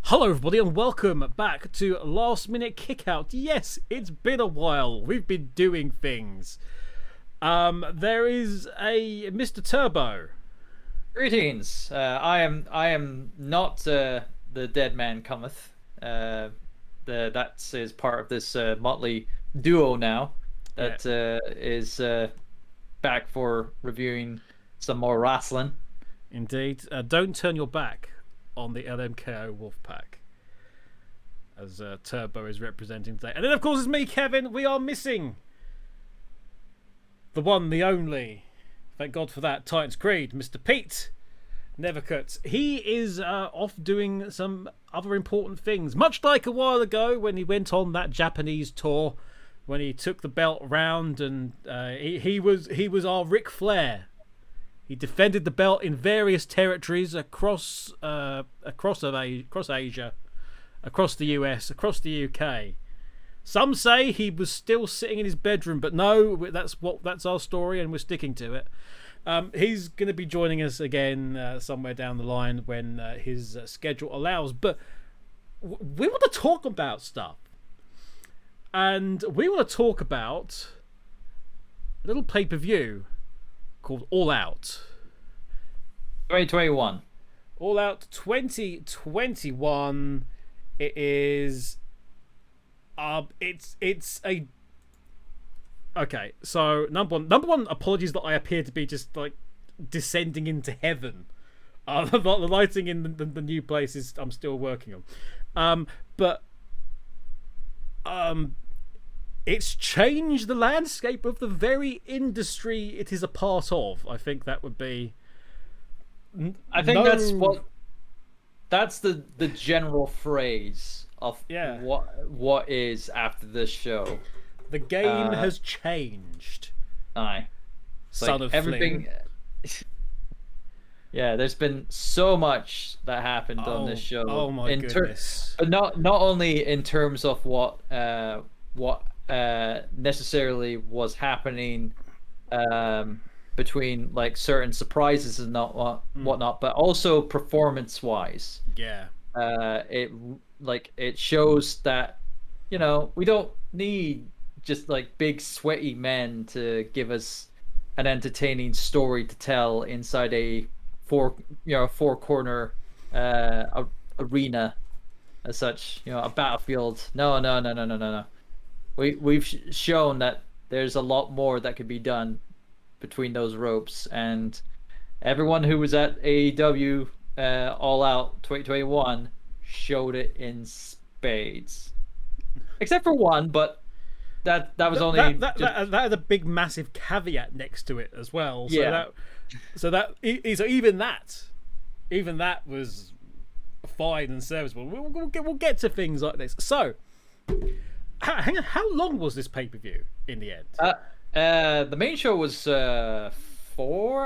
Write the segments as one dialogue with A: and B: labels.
A: Hello everybody and welcome back to Last Minute Kickout. Yes, it's been a while. We've been doing things. There is a Mr. Turbo.
B: Greetings. I am not the dead man cometh. That is part of this motley duo now. That is back for reviewing some more wrestling.
A: Indeed. Don't turn your back on the LMKO Wolfpack, as Turbo is representing today. And then, of course, it's me, Kevin. We are missing the one, the only, thank God for that, Titans Creed, Mr. Pete Nevercuts. He is off doing some other important things, much like a while ago when he went on that Japanese tour, when he took the belt round, and he was our Ric Flair. He defended the belt in various territories across Asia, across the US, across the UK. Some say he was still sitting in his bedroom, but no, that's our story, and we're sticking to it. He's going to be joining us again somewhere down the line when his schedule allows. But we want to talk about stuff, and we want to talk about a little pay-per-view called All Out
B: 2021.
A: All Out 2021. It is it's a okay, so number one, apologies that I appear to be just like descending into heaven. The lighting in the new place is I'm still working on. But it's changed the landscape of the very industry it is a part of. I think that would be.
B: I think that's the general phrase of what is after this show.
A: The game has changed.
B: Aye.
A: Son of
B: everything. Yeah, there's been so much that happened on this show.
A: Oh my goodness!
B: But not only in terms of what necessarily was happening between like certain surprises and whatnot, but also performance wise.
A: Yeah.
B: It shows that, you know, we don't need just like big sweaty men to give us an entertaining story to tell inside a four corner arena as such, you know, a battlefield. No. We've shown that there's a lot more that could be done between those ropes, and everyone who was at AEW All Out 2021 showed it in spades, except for one, but that was only
A: that had a big massive caveat next to it as well. So even that was fine and serviceable. We'll get to things like this. So. Hang on, how long was this pay-per-view in the end?
B: The main show was 4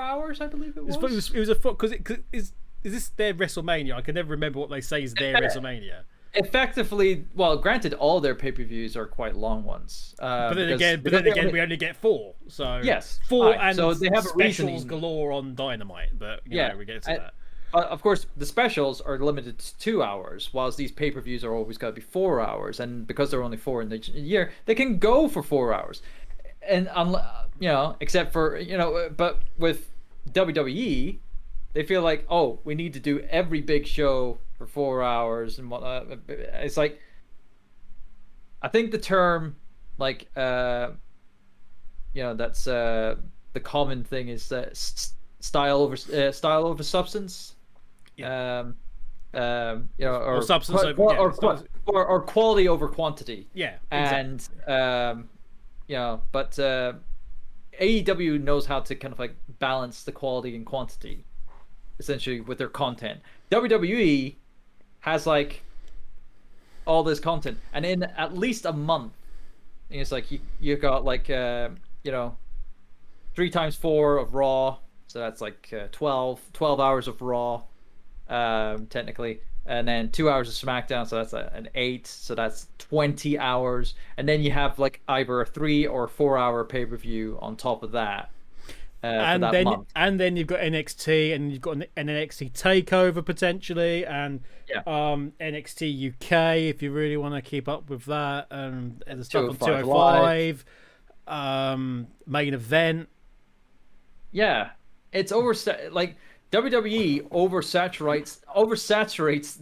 B: hours, I believe it was.
A: It was because is this their WrestleMania? I can never remember what they say is their WrestleMania.
B: Effectively, well, granted, all their pay-per-views are quite long ones.
A: But then again, we only get 4. So
B: yes,
A: 4, and
B: so they have
A: specials galore on Dynamite. But you know, we get to that.
B: Of course, the specials are limited to 2 hours, whilst these pay-per-views are always got to be 4 hours. And because there are only 4 in the year, they can go for 4 hours. And you know, except for, you know, but with WWE, they feel like, oh, we need to do every big show for 4 hours and whatnot. It's like, I think the term, like, you know, that's the common thing is style over substance.
A: Yeah.
B: You know,
A: or substance
B: or quality over quantity.
A: Yeah,
B: exactly. And you know, but AEW knows how to kind of like balance the quality and quantity, essentially, with their content. WWE has like all this content, and in at least a month, it's like you got like you know, 3 times 4 of Raw, so that's like 12 hours of Raw. Technically, and then 2 hours of SmackDown, so that's an 8, so that's 20 hours, and then you have like either a 3 or 4 hour pay-per-view on top of that. for that month.
A: And then you've got NXT, and you've got an NXT takeover potentially, and NXT UK if you really want to keep up with that, and the stuff on 205, main event.
B: Yeah, it's like WWE oversaturates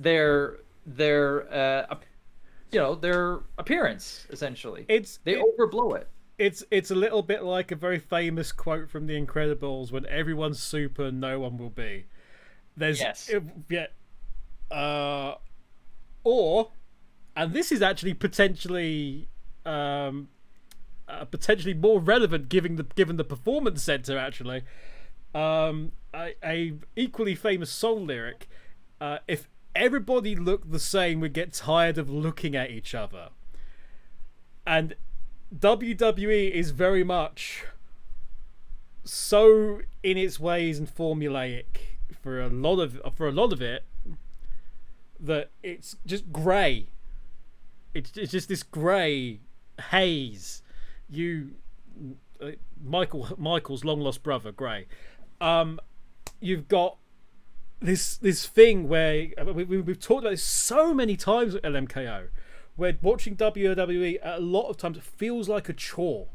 B: their appearance essentially. They overblow it.
A: It's a little bit like a very famous quote from The Incredibles: when everyone's super, no one will be. And this is actually potentially more relevant given the Performance Center actually. A equally famous soul lyric: if everybody looked the same, we'd get tired of looking at each other. And WWE is very much so in its ways and formulaic for a lot of it that it's just grey. It's just this grey haze. Michael's long lost brother, Grey. You've got this thing where we've talked about this so many times at LMKO, where watching WWE a lot of times feels like a chore,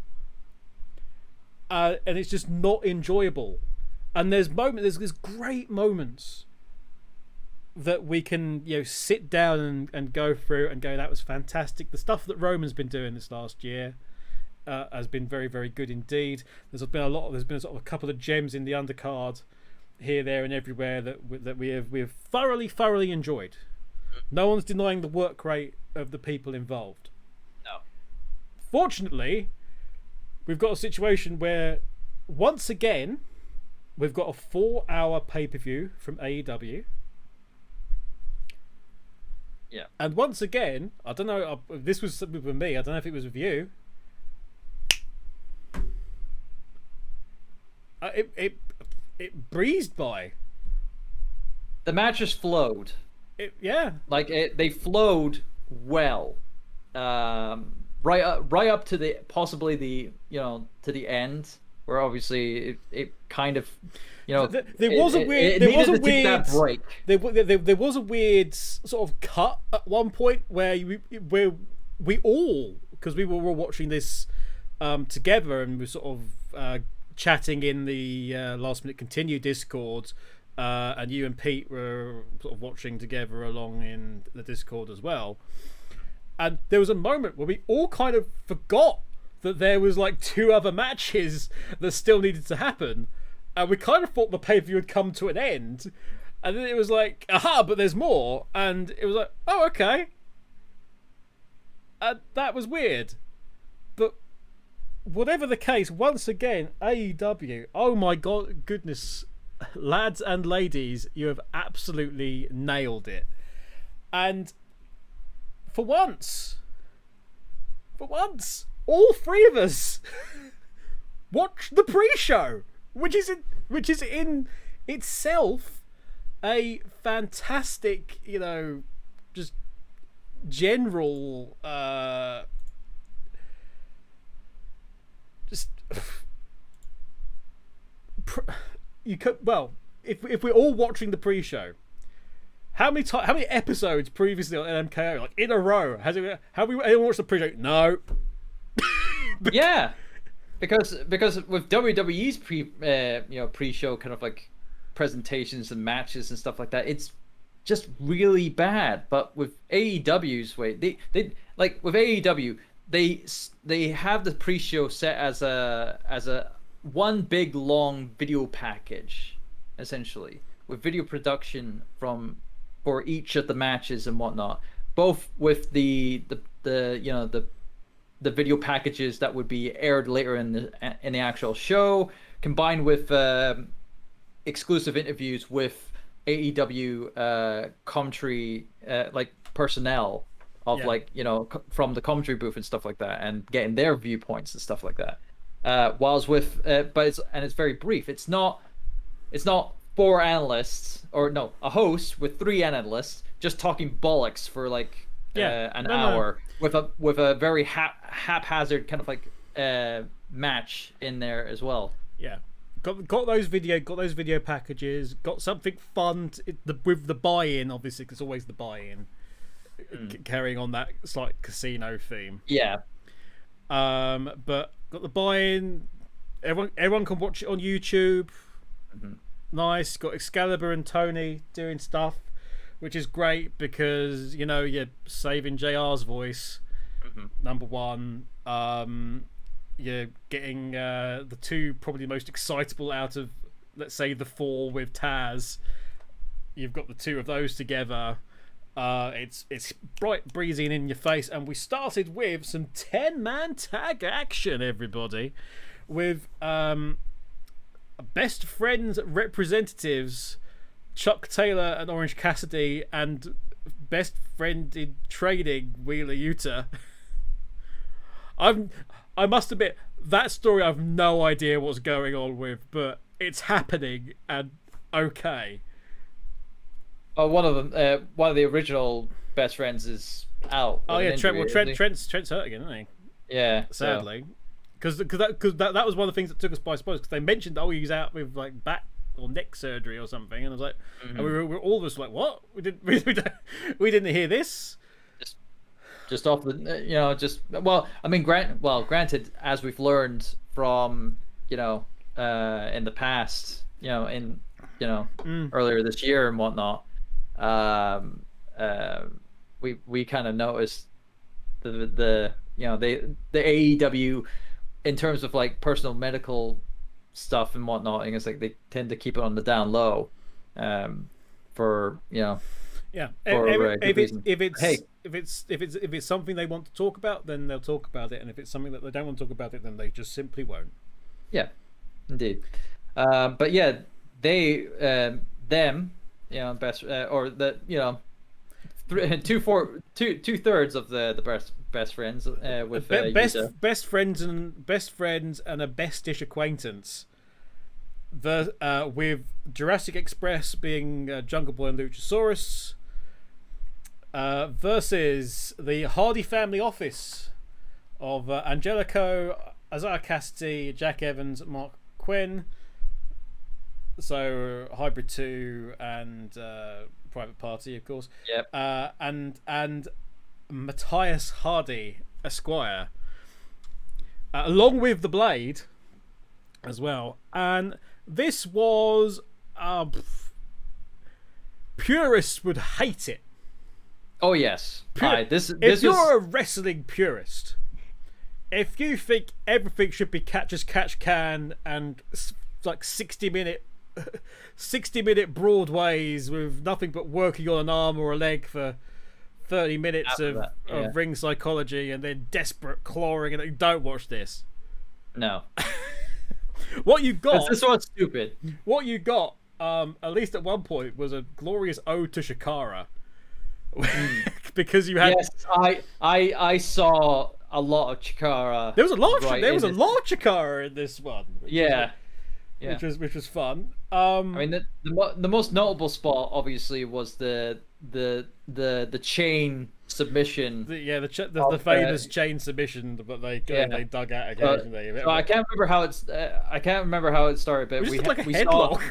A: and it's just not enjoyable. And there's great moments that we can sit down and go through and go, that was fantastic. The stuff that Roman's been doing this last year has been very, very good indeed. There's been sort of a couple of gems in the undercard here, there, and everywhere that we have thoroughly enjoyed. No one's denying the work rate of the people involved.
B: No.
A: Fortunately, we've got a situation where once again we've got a 4-hour pay-per-view from AEW.
B: Yeah.
A: And once again, I don't know if this was something with me, I don't know if it was with you. It breezed by.
B: The matches flowed. They flowed well, right up to the end, where obviously it kind of there was a weird sort of cut at one point where we all, because we were all watching this together, and we were sort of chatting in the Last Minute Continue Discord, and you and Pete were sort of watching together along in the Discord as well. And there was a moment where we all kind of forgot that there was like 2 other matches that still needed to happen, and we kind of thought the pay-per-view had come to an end, and then it was like, aha, but there's more, and it was like, oh, okay. And that was weird. But whatever the case, once again, AEW, oh my goodness, lads and ladies, you have absolutely nailed it. And for once, all 3 of us watch the pre-show, which is in itself a fantastic, just general if we're all watching the pre-show, how many episodes previously on LMKO, like in a row, have we anyone watched the pre-show? No. Yeah, because with WWE's pre-show kind of like presentations and matches and stuff like that, it's just really bad. But with AEW's way, they like with AEW, they have the pre-show set as a one big long video package, essentially, with video production for each of the matches and whatnot, both with the video packages that would be aired later in the actual show, combined with exclusive interviews with AEW commentary personnel of from the commentary booth and stuff like that, and getting their viewpoints and stuff like that. Whilst with it's very brief. It's not 4 analysts, or no, a host with 3 analysts just talking bollocks for an hour with a very haphazard kind of match in there as well.
A: Yeah, got those video packages. Got something fun with the buy-in, obviously, 'cause it's always the buy-in. Carrying on that slight casino theme.
B: Yeah.
A: But got the buy-in. Everyone can watch it on YouTube. Nice. Got Excalibur and Tony doing stuff, which is great because you're saving JR's voice. Number one. You're getting the two probably most excitable out of, let's say, the four with Taz. You've got the two of those together. It's bright, breezy, and in your face. And we started with some 10-man tag action, everybody, with best friends representatives Chuck Taylor and Orange Cassidy, and best friend in trading Wheeler Yuta. I must admit, that story I've no idea what's going on with, but it's happening, and okay.
B: Oh, one of the original best friends is out.
A: Oh yeah, Trent's hurt again, isn't he?
B: Yeah,
A: sadly, because that was one of the things that took us by surprise, because they mentioned he was out with like back or neck surgery or something, and I was like, and we were all of us like, what? We didn't hear this.
B: Just off the, granted, as we've learned from in the past, earlier this year and whatnot, we kind of noticed the AEW in terms of like personal medical stuff and whatnot, and it's like they tend to keep it on the down low, for
A: yeah.
B: For
A: if it's something they want to talk about, then they'll talk about it, and if it's something that they don't want to talk about it, then they just simply won't.
B: Yeah, indeed. But yeah, they them best or the 2/3 of the best friends with
A: best friends and a bestish acquaintance. With Jurassic Express being Jungle Boy and Luchasaurus, versus the Hardy Family Office of Angelico, Isaiah Cassidy, Jack Evans, Mark Quinn. So Hybrid 2 and Private Party, of course.
B: Yep.
A: And Matthias Hardy, Esquire, along with the Blade as well. And this was purists would hate it.
B: Oh yes.
A: If you're a wrestling purist, if you think everything should be catch as catch can and like 60-minute Broadways with nothing but working on an arm or a leg for 30 minutes of ring psychology and then desperate clawing, and don't watch this.
B: No.
A: What you got?
B: This one's stupid.
A: What you got, at least at one point, was a glorious ode to Shikara. Because you had.
B: Yes, I saw a lot of Chikara.
A: There was a lot of Chikara in this one. Which was fun.
B: I mean, the most notable spot obviously was the chain submission.
A: The famous chain submission, but they dug out occasionally.
B: So I can't remember how it started, but
A: we like a headlock.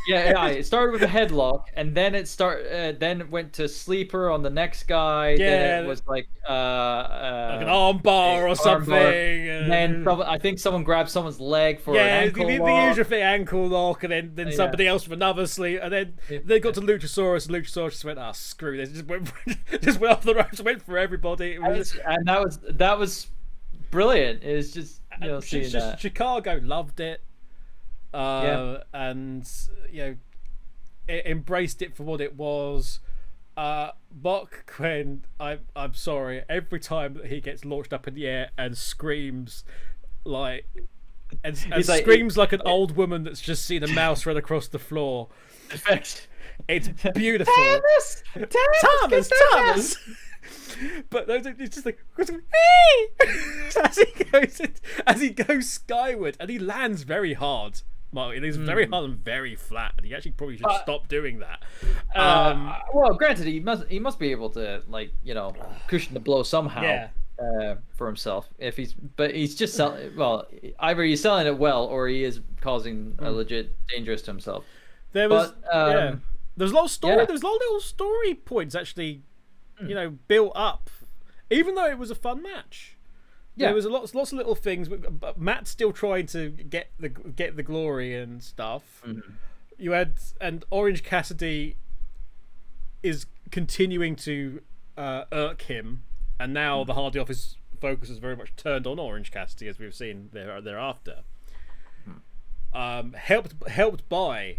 B: It started with a headlock, and then then it went to sleeper on the next guy. Then it was like an
A: arm bar or something.
B: And then I think someone grabbed someone's leg for an ankle lock.
A: The usual thing, ankle lock, and then somebody else with another sleeve, and then they got to Luchasaurus, and Luchasaurus just went, screw this, just went off the ropes, went for everybody.
B: And that was brilliant. It was just seeing that.
A: Chicago loved it. And it embraced it for what it was. Mark Quinn, I'm sorry, every time that he gets launched up in the air and screams like screams like an old woman that's just seen a mouse run across the floor. It's beautiful. Thomas. But it's just like as he goes skyward, and he lands very hard. It is very hard and very flat, and he actually probably should stop doing that.
B: Well, granted, he must be able to cushion the blow somehow. for himself. But he's just well, either he's selling it well or he is causing a legit dangerous to himself.
A: There was there's a lot of story.
B: Yeah.
A: There's a lot of little story points actually, built up, even though it was a fun match.
B: Yeah.
A: There was lots of little things. But Matt's still trying to get the glory and stuff. You had and Orange Cassidy is continuing to irk him, and now the Hardy Office focus is very much turned on Orange Cassidy, as we've seen thereafter. Helped by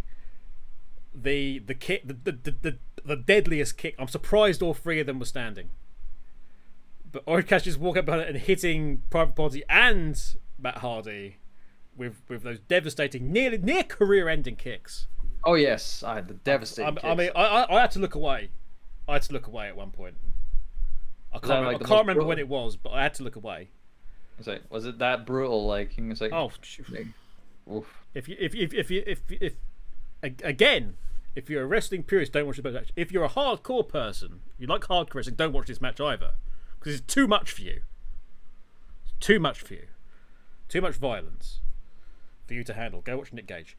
A: the kick, the deadliest kick. I'm surprised all three of them were standing. But Orange Cassidy just walking up behind it and hitting Private Party and Matt Hardy with those devastating, near career-ending kicks.
B: Oh yes, I had the devastating.
A: I mean, I had to look away. I had to look away at one point. I can't remember when it was, but I had to look away.
B: Was it that brutal? Like, it's like,
A: oh,
B: oof.
A: If you're a wrestling purist, don't watch this match. If you're a hardcore person, you like hardcore wrestling, don't watch this match either, because it's too much for you. It's too much for you. Too much violence for you to handle. Go watch Nick Gage.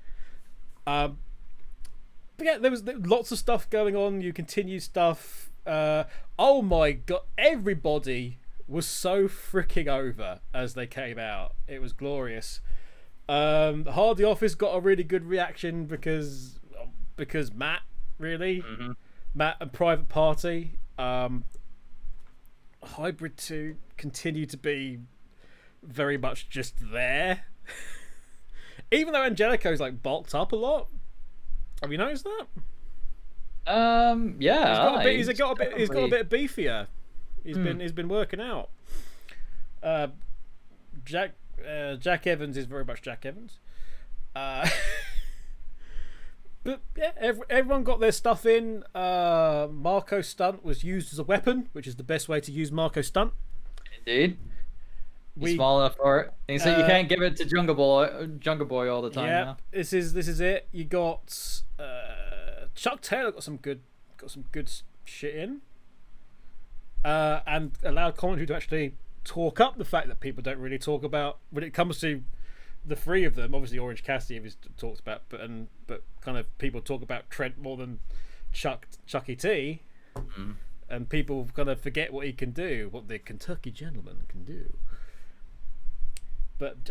A: But yeah, there was lots of stuff going on. You continue stuff. Oh my god, everybody was so freaking over as they came out. It was glorious. The Hardy Office got a really good reaction because Matt, really. Matt and Private Party. Hybrid 2 continue to be very much just there. Even though Angelico's like bulked up a lot. Have you noticed that?
B: Yeah.
A: He's got a bit beefier. He's been working out. Jack Evans is very much Jack Evans. But yeah, everyone got their stuff in. Marco Stunt was used as a weapon, which is the best way to use Marco Stunt.
B: Indeed. He's small enough for it. And so you can't give it to Jungle Boy all the time. Yeah, now.
A: This is it. You got Chuck Taylor got some good shit in, and allowed commentary to actually talk up the fact that people don't really talk about when it comes to the three of them. Obviously, Orange Cassidy is talked about, but kind of people talk about Trent more than Chucky T, and people kind of forget what he can do, what the Kentucky Gentleman can do. But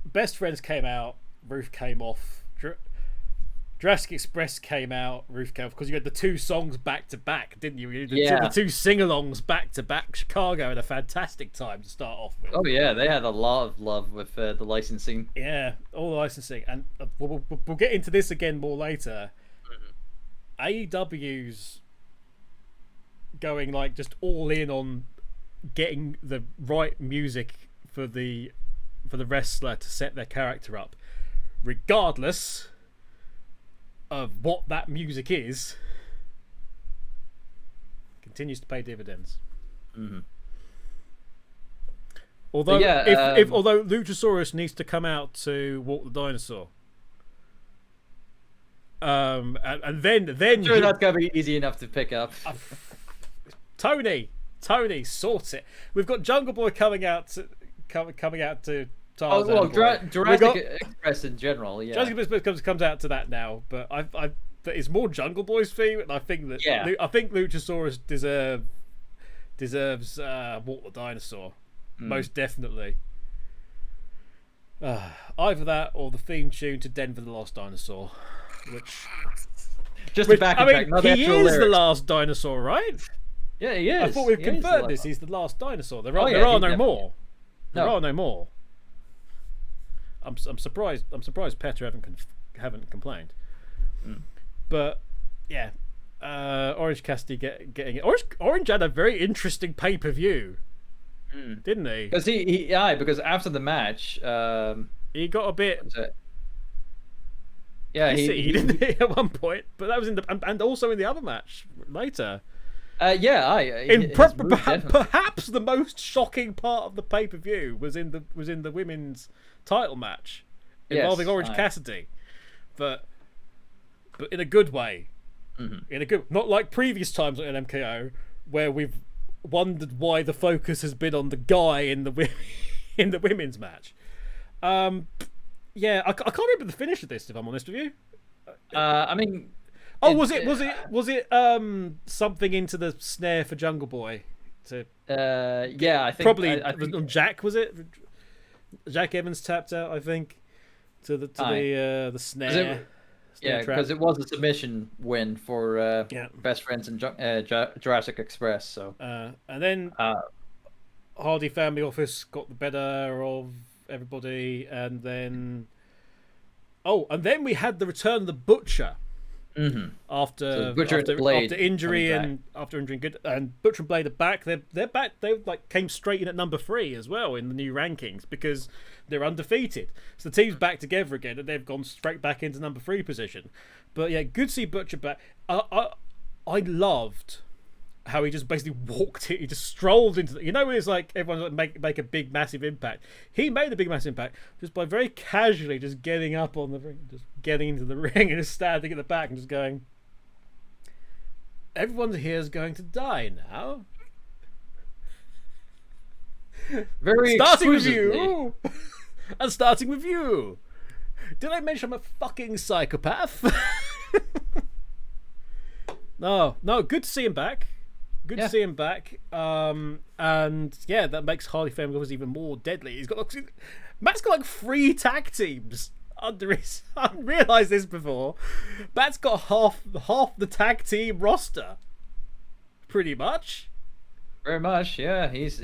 A: Best Friends came out, Roof came off. Jurassic Express came out, Roof came off, because you had the two songs back to back, didn't you? The two sing-alongs back to back. Chicago had a fantastic time to start off with.
B: Oh yeah, they had a lot of love with the licensing.
A: Yeah, all the licensing, and we'll get into this again more later. AEW's going like just all in on getting the right music for the wrestler to set their character up, regardless of what that music is. Continues to pay dividends. Although although Luchasaurus needs to come out to walk the dinosaur, and then
B: I'm sure that's gonna be easy enough to pick up.
A: Tony sorts it. We've got Jungle Boy coming out to Tarzan.
B: Oh well, Jurassic Express in general. Yeah,
A: Jurassic Express comes out to that now, but but it's more Jungle Boy's theme, and I think that I think Luchasaurus deserves Walk the Dinosaur, most definitely. Either that or the theme tune to Denver the Last Dinosaur, which he is the last dinosaur, right?
B: Yeah, he is.
A: I thought we've confirmed this. He's the last dinosaur. There are no more. There are no more. I'm surprised. I'm surprised Petter haven't complained. But yeah, Orange Cassidy getting it. Orange had a very interesting pay-per-view, didn't he?
B: Because after the match,
A: he got a bit.
B: Yeah,
A: he didn't at one point, but that was and also in the other match later. Perhaps the most shocking part of the pay-per-view was in the women's title match involving Orange Cassidy, but in a good way. In a good, not like previous times on LMKO where we've wondered why the focus has been on the guy in the in the women's match. Yeah, I can't remember the finish of this, if I'm honest with you.
B: I mean,
A: oh, was it something into the snare for Jungle Boy?
B: Yeah, I think
A: probably
B: I think
A: on Jack, was it? Jack Evans tapped out, I think, to the snare.
B: Yeah, because it was a submission win for Best Friends and Jurassic Express. So
A: and then Hardy Family Office got the better of everybody, and then we had the return of the Butcher.
B: Mm-hmm.
A: After injury and good, and Butcher and Blade are back. They're back. They came straight in at number 3 as well in the new rankings because they're undefeated. So the team's back together again, and they've gone straight back into number 3 position. But yeah, good to see Butcher back. I loved how he just basically walked it. He just strolled into the, it's like everyone's like make a big massive impact. He made a big massive impact just by very casually just getting up on the ring, just getting into the ring and just standing at the back and just going, everyone here is going to die now.
B: Very
A: starting with you. And starting with you. Did I mention I'm a fucking psychopath? No, good to see him back. Good to see him back. And yeah, that makes Hardy Family Office even more deadly. Matt's got 3 tag teams under his. I hadn't realised this before. Matt's got half the tag team roster. Pretty much.
B: Very much, yeah. He's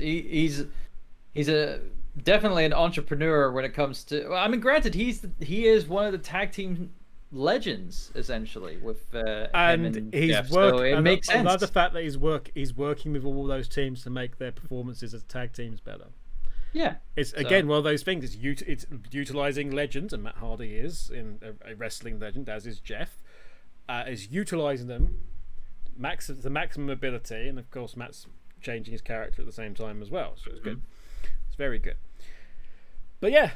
B: a definitely an entrepreneur when it comes to. Well, I mean, granted, he is one of the tag team legends essentially with and
A: he's
B: Jeff,
A: work.
B: So it makes sense.
A: Another fact that he's working with all those teams to make their performances as tag teams better.
B: Yeah,
A: it's again one of those things. It's utilizing legends, and Matt Hardy is in a wrestling legend, as is Jeff. Is utilizing them the maximum ability, and of course Matt's changing his character at the same time as well. So it's good. It's very good. But yeah.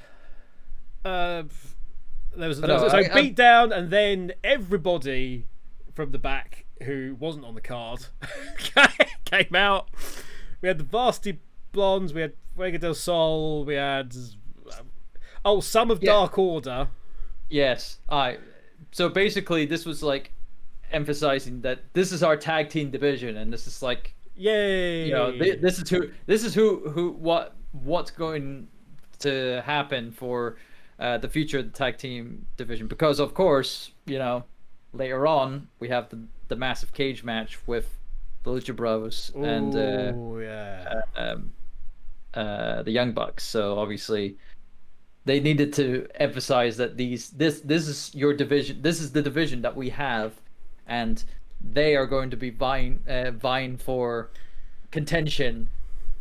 A: There was a beat down, and then everybody from the back who wasn't on the card came out. We had the Varsity Blondes, we had Fuego del Sol, we had some of Dark Order.
B: Yes, so basically this was like emphasizing that this is our tag team division, and this is like,
A: yay!
B: This is what's going to happen for the future of the tag team division, because of course, later on we have the massive cage match with the Lucha Bros and the Young Bucks. So obviously they needed to emphasize that this is your division. This is the division that we have, and they are going to be vying for contention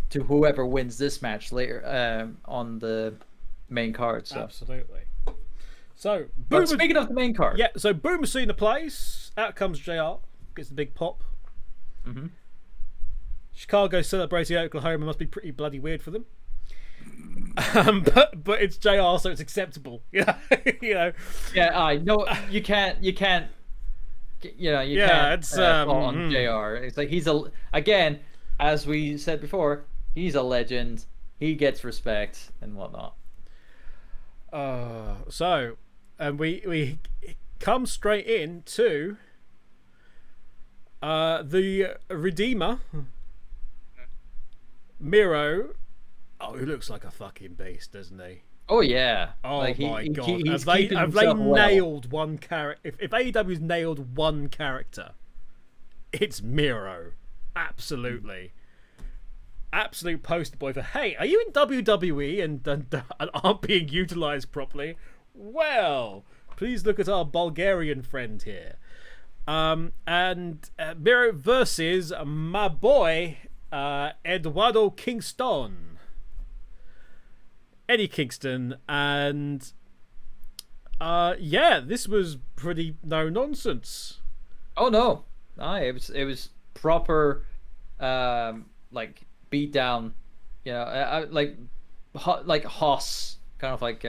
B: to whoever wins this match later on the main card. So.
A: Absolutely. So,
B: but speaking of the main card,
A: so Boomer's seen the place. Out comes JR, gets the big pop.
B: Mm-hmm.
A: Chicago celebrating Oklahoma must be pretty bloody weird for them. But it's JR, so it's acceptable. Yeah,
B: Yeah, no, you can't. Can't.
A: It's
B: on JR. It's like again, as we said before, he's a legend. He gets respect and whatnot.
A: And we come straight in to the Redeemer, Miro. Oh, he looks like a fucking beast, doesn't he?
B: Oh yeah.
A: Oh my god.
B: Have
A: they nailed one character? If AEW's nailed one character, it's Miro. Absolutely. Absolute poster boy for, hey, are you in WWE and aren't being utilized properly? Well, please look at our Bulgarian friend here. And Miro versus my boy Eduardo Kingston. Eddie Kingston. And this was pretty no nonsense.
B: Oh no. It was proper beat down, like Hoss kind of like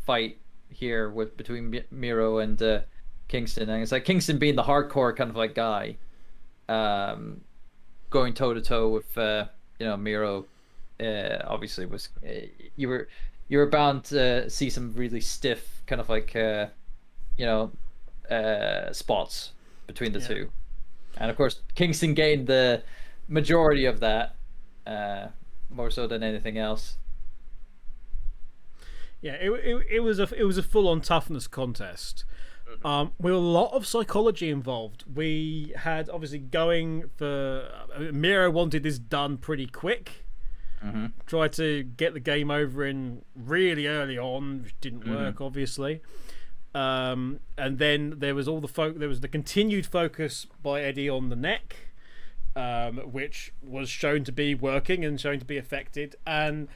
B: fight here between Miro and Kingston, and it's like Kingston being the hardcore kind of like guy, going toe to toe with Miro, obviously was you were bound to see some really stiff kind of like spots between the two, and of course Kingston gained the majority of that, more so than anything else.
A: Yeah, it was a full on toughness contest. With a lot of psychology involved. We had obviously going for Miro wanted this done pretty quick. Tried to get the game over in really early on, which didn't work obviously. And then there was there was the continued focus by Eddie on the neck, which was shown to be working and shown to be affected. And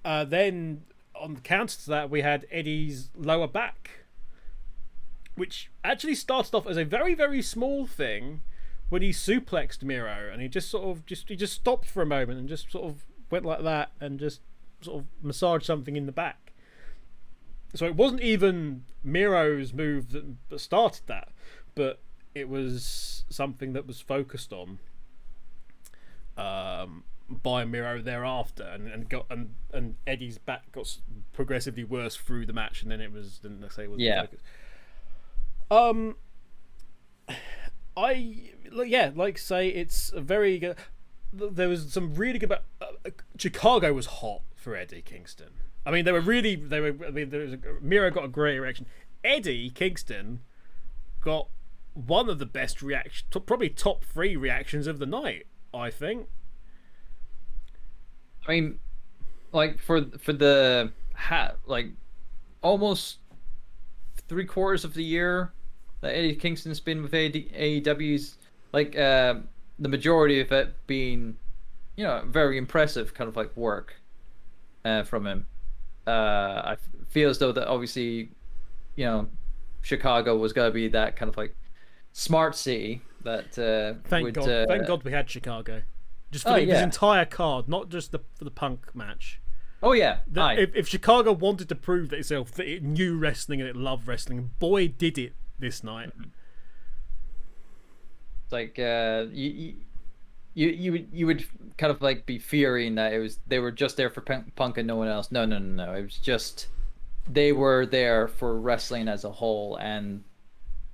A: then on the counter to that, we had Eddie's lower back, which actually started off as a very, very small thing when he suplexed Miro, and he just stopped for a moment and just sort of went like that and just sort of massaged something in the back. So it wasn't even Miro's move that started that, but it was something that was focused on by Miro thereafter, and Eddie's back got progressively worse through the match, and then let's say it was focused. It's a very good. There was some really good. Chicago was hot for Eddie Kingston. I mean, Miro got a great reaction. Eddie Kingston got one of the best reactions, probably top 3 reactions of the night, I think.
B: I mean, like for the almost 3/4 of the year that Eddie Kingston's been with AEW's, the majority of it being, very impressive kind of like work from him. I feel as though that obviously, Chicago was gonna be that kind of like smart city that
A: thank God we had Chicago, just for his entire card, not just for the Punk match.
B: Oh yeah,
A: if Chicago wanted to prove that itself that it knew wrestling and it loved wrestling, boy did it this night.
B: It's like you would kind of like be fearing that they were just there for Punk and no one else. No. It was just they were there for wrestling as a whole, and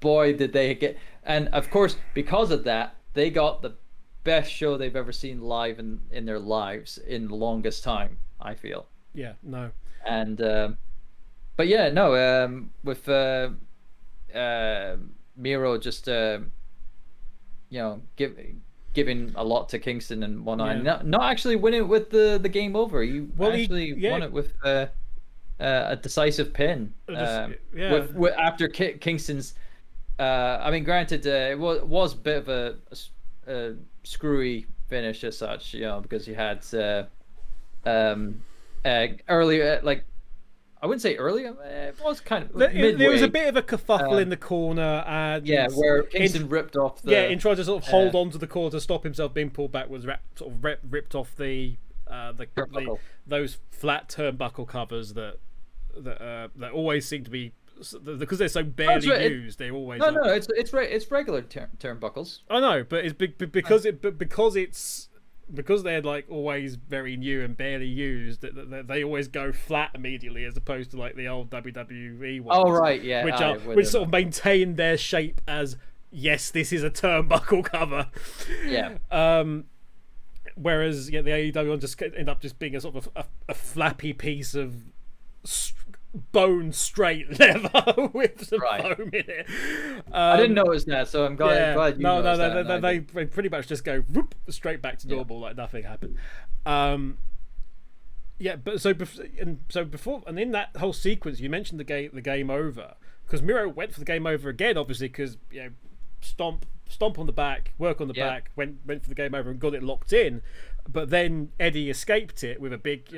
B: boy did they get. And of course, because of that, they got the best show they've ever seen live in their lives in the longest time, I feel.
A: Yeah. No.
B: And but yeah, no. With Miro just giving a lot to Kingston and whatnot, not actually winning with the game over. He won it with a decisive pin. With after Kingston's. I mean, granted, it was a bit of a screwy finish as such, because you had earlier, I wouldn't say earlier. It was kind of midway.
A: There was a bit of a kerfuffle in the corner, and
B: where Kingston ripped off the.
A: Yeah, in trying to sort of hold on to the corner to stop himself being pulled back, was ripped off those flat turnbuckle covers that always seem to be, because they're so barely used. They're always
B: it's regular turnbuckles.
A: I know, but it's because they're like always very new and barely used, they always go flat immediately, as opposed to like the old WWE ones.
B: Oh right, yeah.
A: Which sort of maintain their shape as, yes, this is a turnbuckle cover.
B: Yeah.
A: Whereas the AEW one just end up just being a sort of a flappy piece of bone straight leather with some foam in it.
B: I didn't notice that, so I'm glad you noticed that.
A: They pretty much just go whoop, straight back to normal, like nothing happened. But so before and in that whole sequence, you mentioned the game over, because Miro went for the game over again, obviously, because stomp on the back, work on the back, went for the game over and got it locked in. But then Eddie escaped it with a big,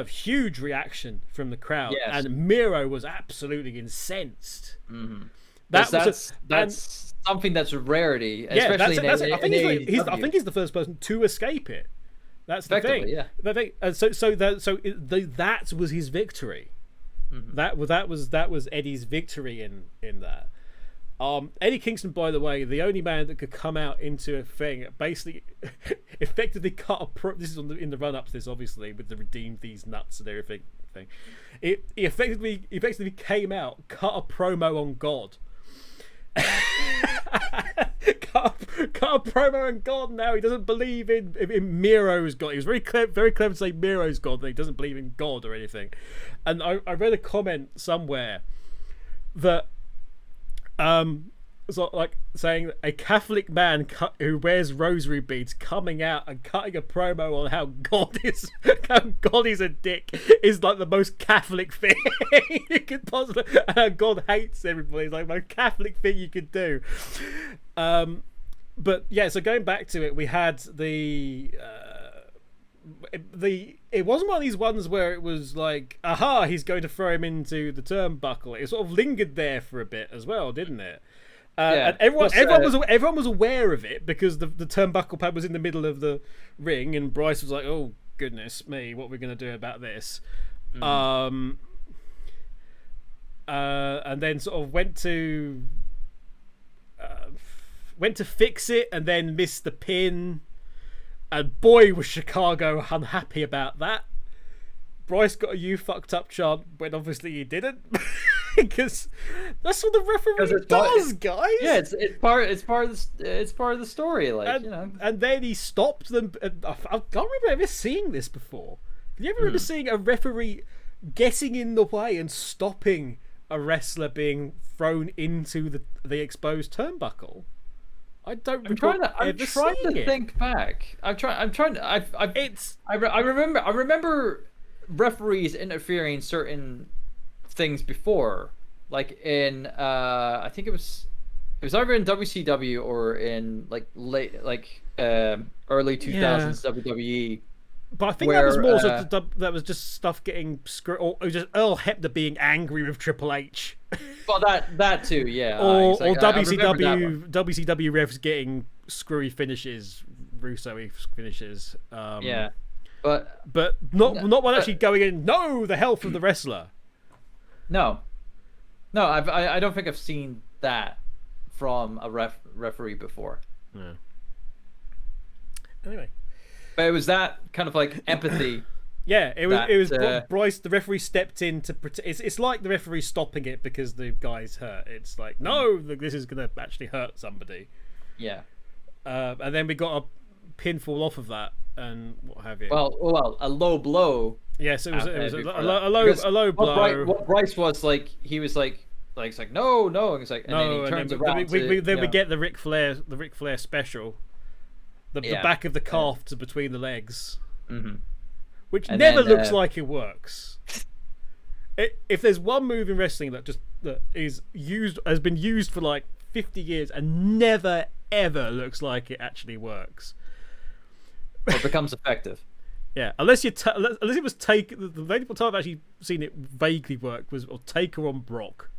A: huge reaction from the crowd, and Miro was absolutely incensed.
B: Mm-hmm. That's something that's a rarity, especially
A: I think he's the first person to escape it. That's the thing.
B: Yeah.
A: That was his victory. Mm-hmm. That was Eddie's victory in that. Eddie Kingston, by the way, the only man that could come out into a thing, basically, effectively cut a this is in the run-up to this, obviously, with the redeem these nuts and everything. He effectively came out, cut a promo on God. cut a promo on God now. He doesn't believe in Miro's God. He was very clever to say Miro's God, and he doesn't believe in God or anything. And I read a comment somewhere that so like saying a Catholic man who wears rosary beads coming out and cutting a promo on how God is a dick is like the most Catholic thing you could possibly, and how God hates everybody is like the most Catholic thing you could do. But yeah, so going back to it, we had the it wasn't one of these ones where it was like, aha, he's going to throw him into the turnbuckle. It sort of lingered there for a bit as well, didn't it? And everyone was aware of it because the turnbuckle pad was in the middle of the ring, and Bryce was like, "Oh goodness me, what are we going to do about this?" And then sort of went to fix it, and then missed the pin. And boy, was Chicago unhappy about that. Bryce got a "you fucked up" chant when obviously he didn't. Because that's what the referee does, guys.
B: Yeah, it's part of the story, like,
A: and,
B: you know.
A: And then he stopped them. I can't remember ever seeing this before. Can you ever remember seeing a referee getting in the way and stopping a wrestler being thrown into the exposed turnbuckle? I don't.
B: I'm trying to think back. I remember referees interfering in certain things before, like in I think it was either in WCW or in early 2000s WWE.
A: But I think that was more that was just stuff getting or just Earl Hebner being angry with Triple H.
B: Well, that too, yeah.
A: Or WCW refs getting screwy finishes, Russo-y finishes.
B: Yeah, but
A: not one actually going in. No, the health of the wrestler.
B: No, I don't think I've seen that from a referee before.
A: No. Anyway,
B: but it was that kind of like empathy.
A: Yeah, it was Bryce. The referee stepped in to protect. It's like the referee stopping it because the guy's hurt. It's like, no, this is going to actually hurt somebody.
B: Yeah.
A: And then we got a pinfall off of that and what have you.
B: Well, a low blow.
A: Yes, it was a low blow.
B: What Bryce was like, he was like it's like no, and it's like, and then he turns around.
A: We get the Ric Flair special, the back of the calf to between the legs, which and never looks like it works. If there's one move in wrestling that has been used for like 50 years and never ever looks like it actually works,
B: or becomes effective.
A: Yeah, unless it was Taker. The only time I've actually seen it vaguely work was Taker on Brock,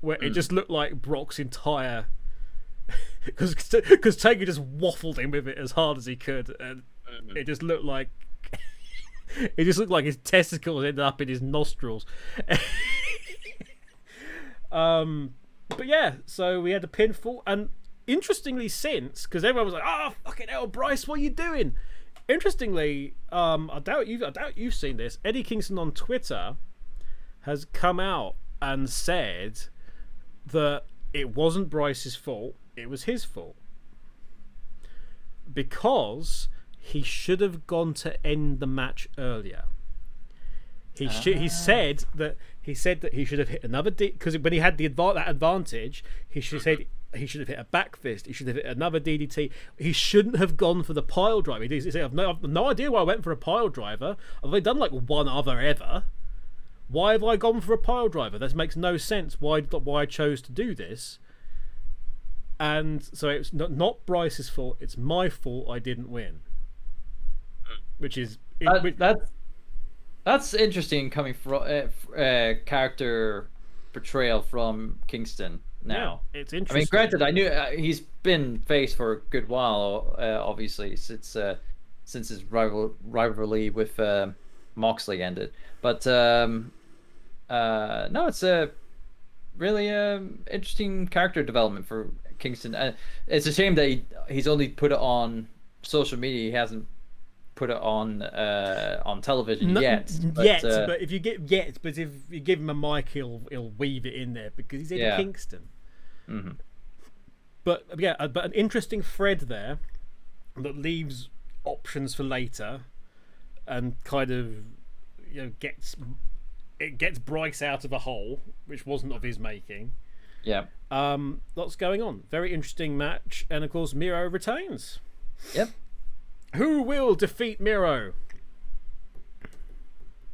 A: where it just looked like Brock's entire, because Taker just waffled him with it as hard as he could, and it just looked like his testicles ended up in his nostrils. But yeah, so we had a pinfall, and interestingly, since because everyone was like, "Oh fucking hell, Bryce, what are you doing?" Interestingly, I doubt you've seen this. Eddie Kingston on Twitter has come out and said that it wasn't Bryce's fault; it was his fault because he should have gone to end the match earlier. He said that he should have hit another because when he had that advantage, he should have said. He should have hit a back fist. He should have hit another DDT. He shouldn't have gone for the pile driver. He said, I've no idea why I went for a pile driver. I've only done like one other ever. Why have I gone for a pile driver? That makes no sense. Why I chose to do this. And so it's not Bryce's fault. It's my fault I didn't win. Which is...
B: That's interesting coming from character portrayal from Kingston. Now,
A: yeah, it's interesting.
B: I mean, granted, I knew he's been face for a good while, obviously, since his rivalry with Moxley ended. But no, it's really interesting character development for Kingston. It's a shame that he's only put it on social media. He hasn't put it on television yet.
A: But if you give him a mic, he'll weave it in there because he's in Kingston.
B: Mm-hmm.
A: But an interesting thread there that leaves options for later, and kind of gets Bryce out of a hole which wasn't of his making.
B: Yeah.
A: Lots going on. Very interesting match, and of course Miro retains.
B: Yep.
A: Who will defeat Miro?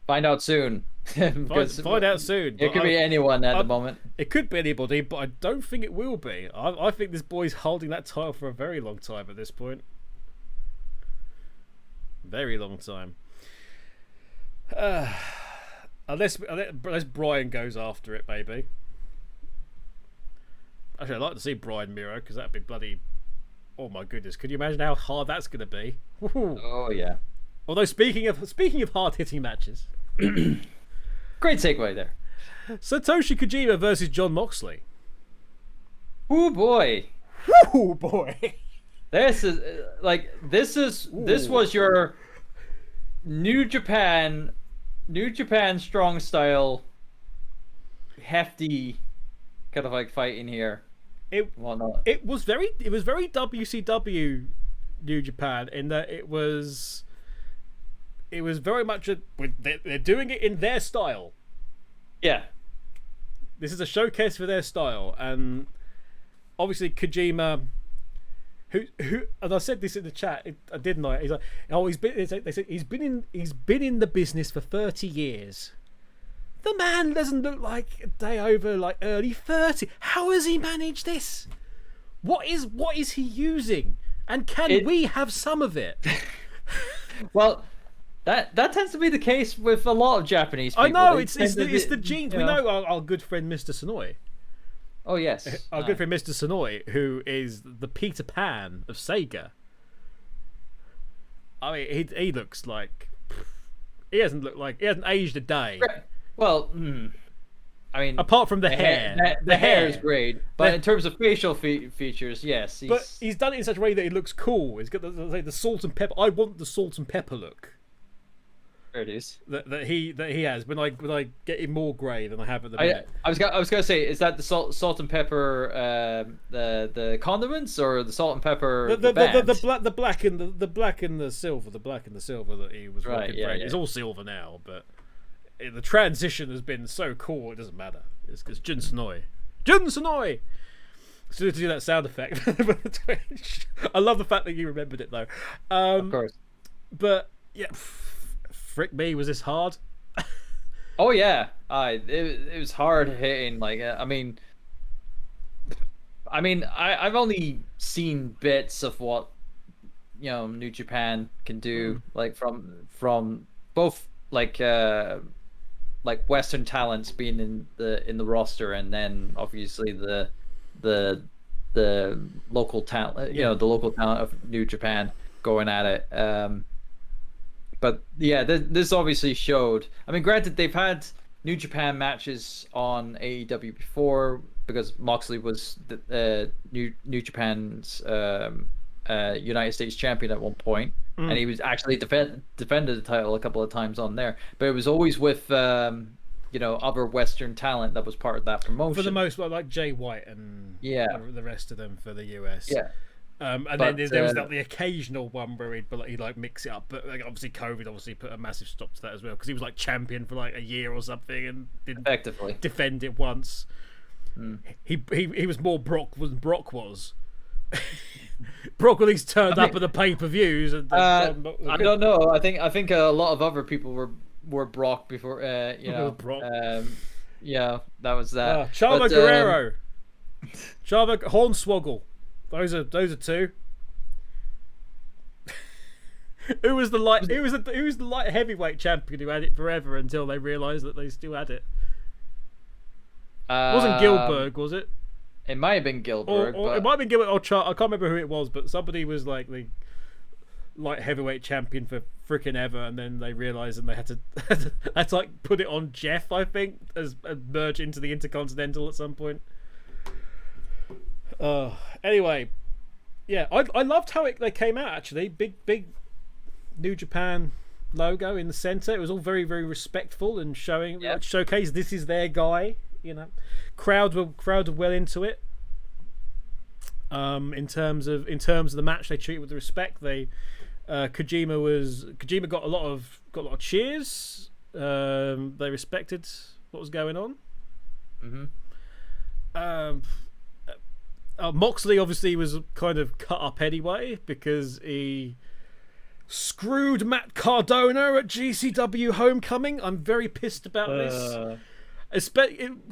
B: Find out soon.
A: Find out soon.
B: It could be anyone at the moment.
A: It could be anybody, but I don't think it will be. I think this boy's holding that title for a very long time at this point. Very long time. Unless Brian goes after it, maybe. Actually, I'd like to see Brian Miro because that'd be bloody. Oh my goodness! Could you imagine how hard that's going to be?
B: Oh yeah.
A: Although speaking of hard hitting matches,
B: great segue there.
A: Satoshi Kojima versus John Moxley.
B: Oh boy.
A: Oh boy.
B: This was your New Japan strong style hefty kind of like fight in here.
A: It was very WCW New Japan in that it was very much they're doing it in their style.
B: Yeah.
A: This is a showcase for their style, and obviously Kojima, who and I said this in the chat, didn't I? He's like, they said he's been in the business for 30 years. The man doesn't look like a day over like early 30. How has he managed this? What is he using? And can we have some of it?
B: Well, that tends to be the case with a lot of Japanese people.
A: I know, it's the genes. We know our good friend Mr. Sonoy.
B: Oh yes,
A: our good friend Mr. Sonoy, who is the Peter Pan of Sega. I mean, he looks like he hasn't aged a day.
B: Well, I mean,
A: apart from the hair,
B: the hair is great, but in terms of facial features, yes.
A: But he's done it in such a way that it looks cool. He's got the salt and pepper. I want the salt and pepper look.
B: There it is.
A: That he has. When I get him more grey than I have at the minute.
B: I was gonna say, is that the salt and pepper, the condiments, or the salt and pepper?
A: The black and the silver that he was rocking.
B: Yeah.
A: It's all silver now, but the transition has been so cool. It doesn't matter. It's Jun Sonoy. To do that sound effect for the Twitch. I love the fact that you remembered it though.
B: Of course. But
A: yeah, frick me, was this hard?
B: Oh yeah, it was hard hitting. Like I've only seen bits of what New Japan can do, like from both like Western talents being in the roster, and then obviously the local talent, the local talent of New Japan going at it. But yeah, this obviously showed. I mean, granted, they've had New Japan matches on AEW before because Moxley was New Japan's United States champion at one point. And he was actually defended the title a couple of times on there, but it was always with other Western talent that was part of that promotion.
A: For the most part, like Jay White and the rest of them for the US.
B: Yeah.
A: Then there was the occasional one where he'd mix it up, but obviously COVID put a massive stop to that as well because he was like champion for like a year or something and didn't
B: effectively
A: defend it once. He was more Brock than Brock was. Brock at least turned up at the pay-per-views.
B: I don't know. I think a lot of other people were Brock before.
A: Brock.
B: Yeah, that was that.
A: Chavo Guerrero, Chavo Hornswoggle. Those are two. Who was the light heavyweight champion who had it forever until they realised that they still had it? It wasn't Gilbert, was it?
B: It might have been Gilbert,
A: or it might have been Gilbert or I can't remember who it was, but somebody was like light heavyweight champion for freaking ever, and then they realized and they had to like put it on Jeff, I think, as merge into the Intercontinental at some point. Anyway, yeah, I loved how they came out, actually. Big New Japan logo in the center. It was all very, very respectful and showcase this is their guy. You know, crowd were well into it. In terms of the match, they treated with the respect. Kojima got a lot of cheers. They respected what was going on. Moxley obviously was kind of cut up anyway because he screwed Matt Cardona at GCW Homecoming. I'm very pissed about this.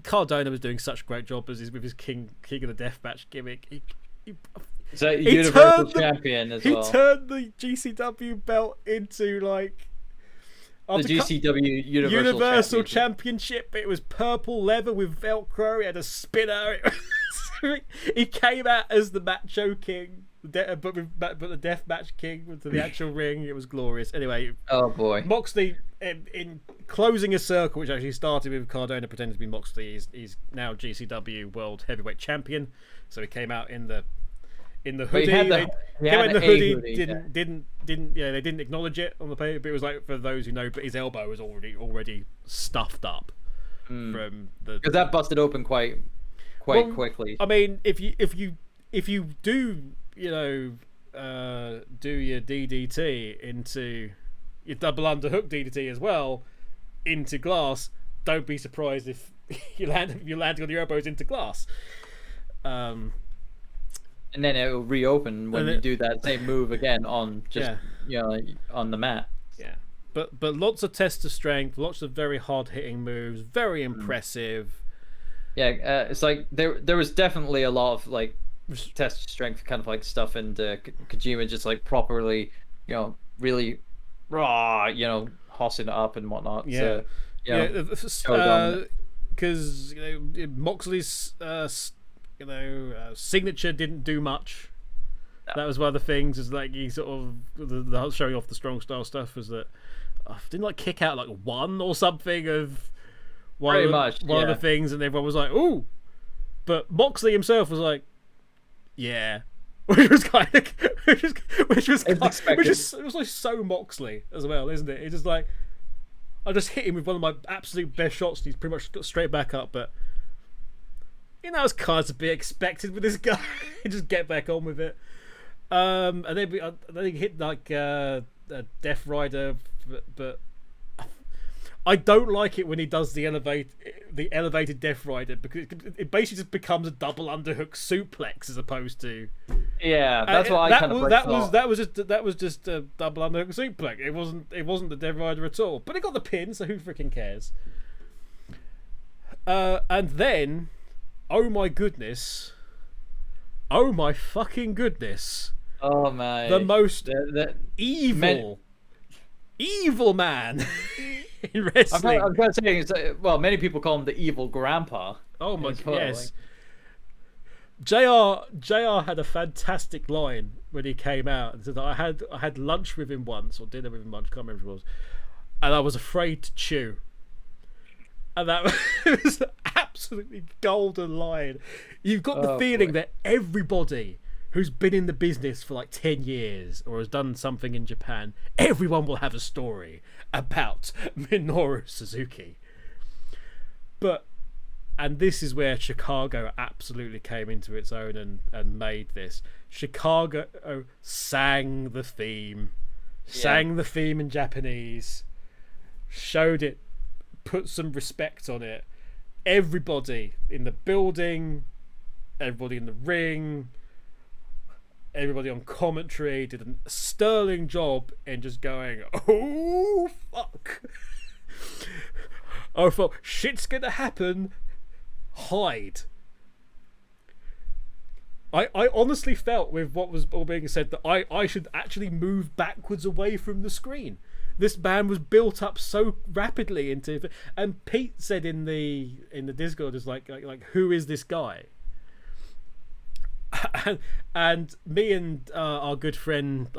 A: Cardona was doing such a great job with his King of the Deathmatch gimmick.
B: So Universal Champion as well.
A: He turned the GCW belt into like
B: the GCW Universal Championship.
A: It was purple leather with Velcro. He had a spinner. He came out as the Macho King, but the Deathmatch King to the actual ring. It was glorious. Anyway,
B: oh boy,
A: Moxley in closing a circle, which actually started with Cardona pretending to be Moxley. He's now GCW World Heavyweight Champion. So he came out in the hoodie. They didn't acknowledge it on the paper, but it was like, for those who know, but his elbow was already stuffed up from the,
B: because that busted open quite quickly.
A: I mean, if you do do your DDT into your double underhook DDT as well into glass, don't be surprised if you're landing on your elbows into glass. And
B: then it will reopen when you do that same move again on on the mat.
A: Yeah, but lots of test of strength, lots of very hard hitting moves, very impressive.
B: Yeah, it's like there was definitely a lot of like test of strength kind of like stuff, and Kojima just like properly, really raw, hossing it up and whatnot.
A: Yeah,
B: so,
A: because Moxley's signature didn't do much. No. That was one of the things. Is like he sort of the showing off the Strongstyle stuff was that didn't like kick out like one or something of one of the things, and everyone was like, "Ooh," but Moxley himself was like, "Yeah," which was kind of which was like so Moxley as well, isn't it? It's just like I just hit him with one of my absolute best shots, and he's pretty much got straight back up, but. It's kind of to be expected with this guy. Just get back on with it. And then he hit like a Death Rider, but I don't like it when he does the elevated Death Rider, because it basically just becomes a double underhook suplex as opposed to.
B: Yeah, that's what I kind of thought.
A: That was just a double underhook suplex. It wasn't the Death Rider at all. But it got the pin, so who freaking cares? And then. Oh my goodness. Oh my fucking goodness.
B: Oh my.
A: The most evil man in wrestling.
B: I'm going to say, many people call him the evil grandpa.
A: Oh my god, yes. JR had a fantastic line when he came out and said, I had lunch with him once, or dinner with him once, can't remember what it was, and I was afraid to chew. And that was an absolutely golden line. You've got the feeling that everybody who's been in the business for like 10 years or has done something in Japan, everyone will have a story about Minoru Suzuki. And this is where Chicago absolutely came into its own and made this. Chicago sang the theme in Japanese, showed it, put some respect on it. Everybody in the building, everybody in the ring, everybody on commentary did a sterling job in just going, oh fuck, oh fuck, shit's gonna happen, hide. I honestly felt with what was all being said that I should actually move backwards away from the screen. This man was built up so rapidly into, and Pete said in the Discord is like who is this guy? and me and our good friend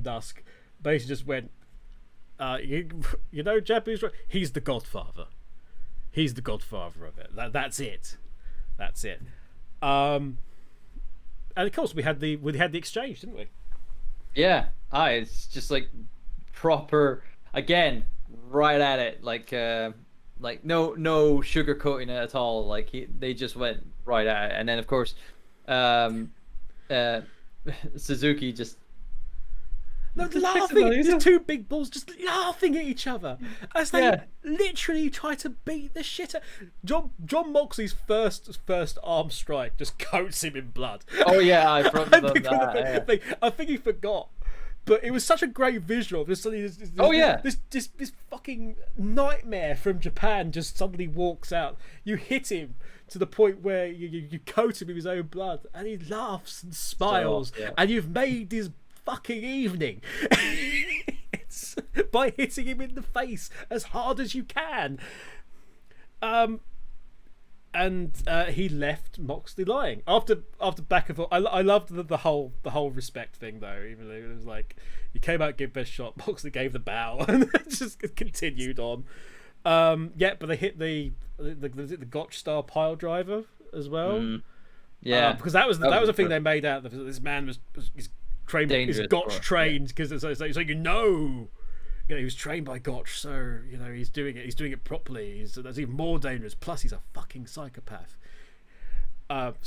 A: Dusk basically just went, you know, Japanese. He's the Godfather. He's the Godfather of it. That's it. That's it. And of course we had the exchange, didn't we?
B: Yeah. It's just like proper again, right at it. Like no sugarcoating it at all. Like they just went right at it, and then of course, Suzuki just.
A: Laughing, these two big balls just laughing at each other as they literally try to beat the shit out. John Moxley's first arm strike just coats him in blood.
B: Oh yeah, I probably done that.
A: I think he forgot, but it was such a great visual. This fucking nightmare from Japan just suddenly walks out. You hit him to the point where you coat him in his own blood, and he laughs and smiles, and you've made his fucking evening. It's by hitting him in the face as hard as you can. And he left Moxley lying after back and forth. I loved the whole respect thing though. Even though it was like he came out, gave best shot, Moxley gave the bow, and just continued on. But they hit the Gotch style pile driver as well. Because that was the thing they made out. This man was trained, is Gotch trained, because so you know, he was trained by Gotch, so you know he's doing it properly. That's even more dangerous. Plus, he's a fucking psychopath. Love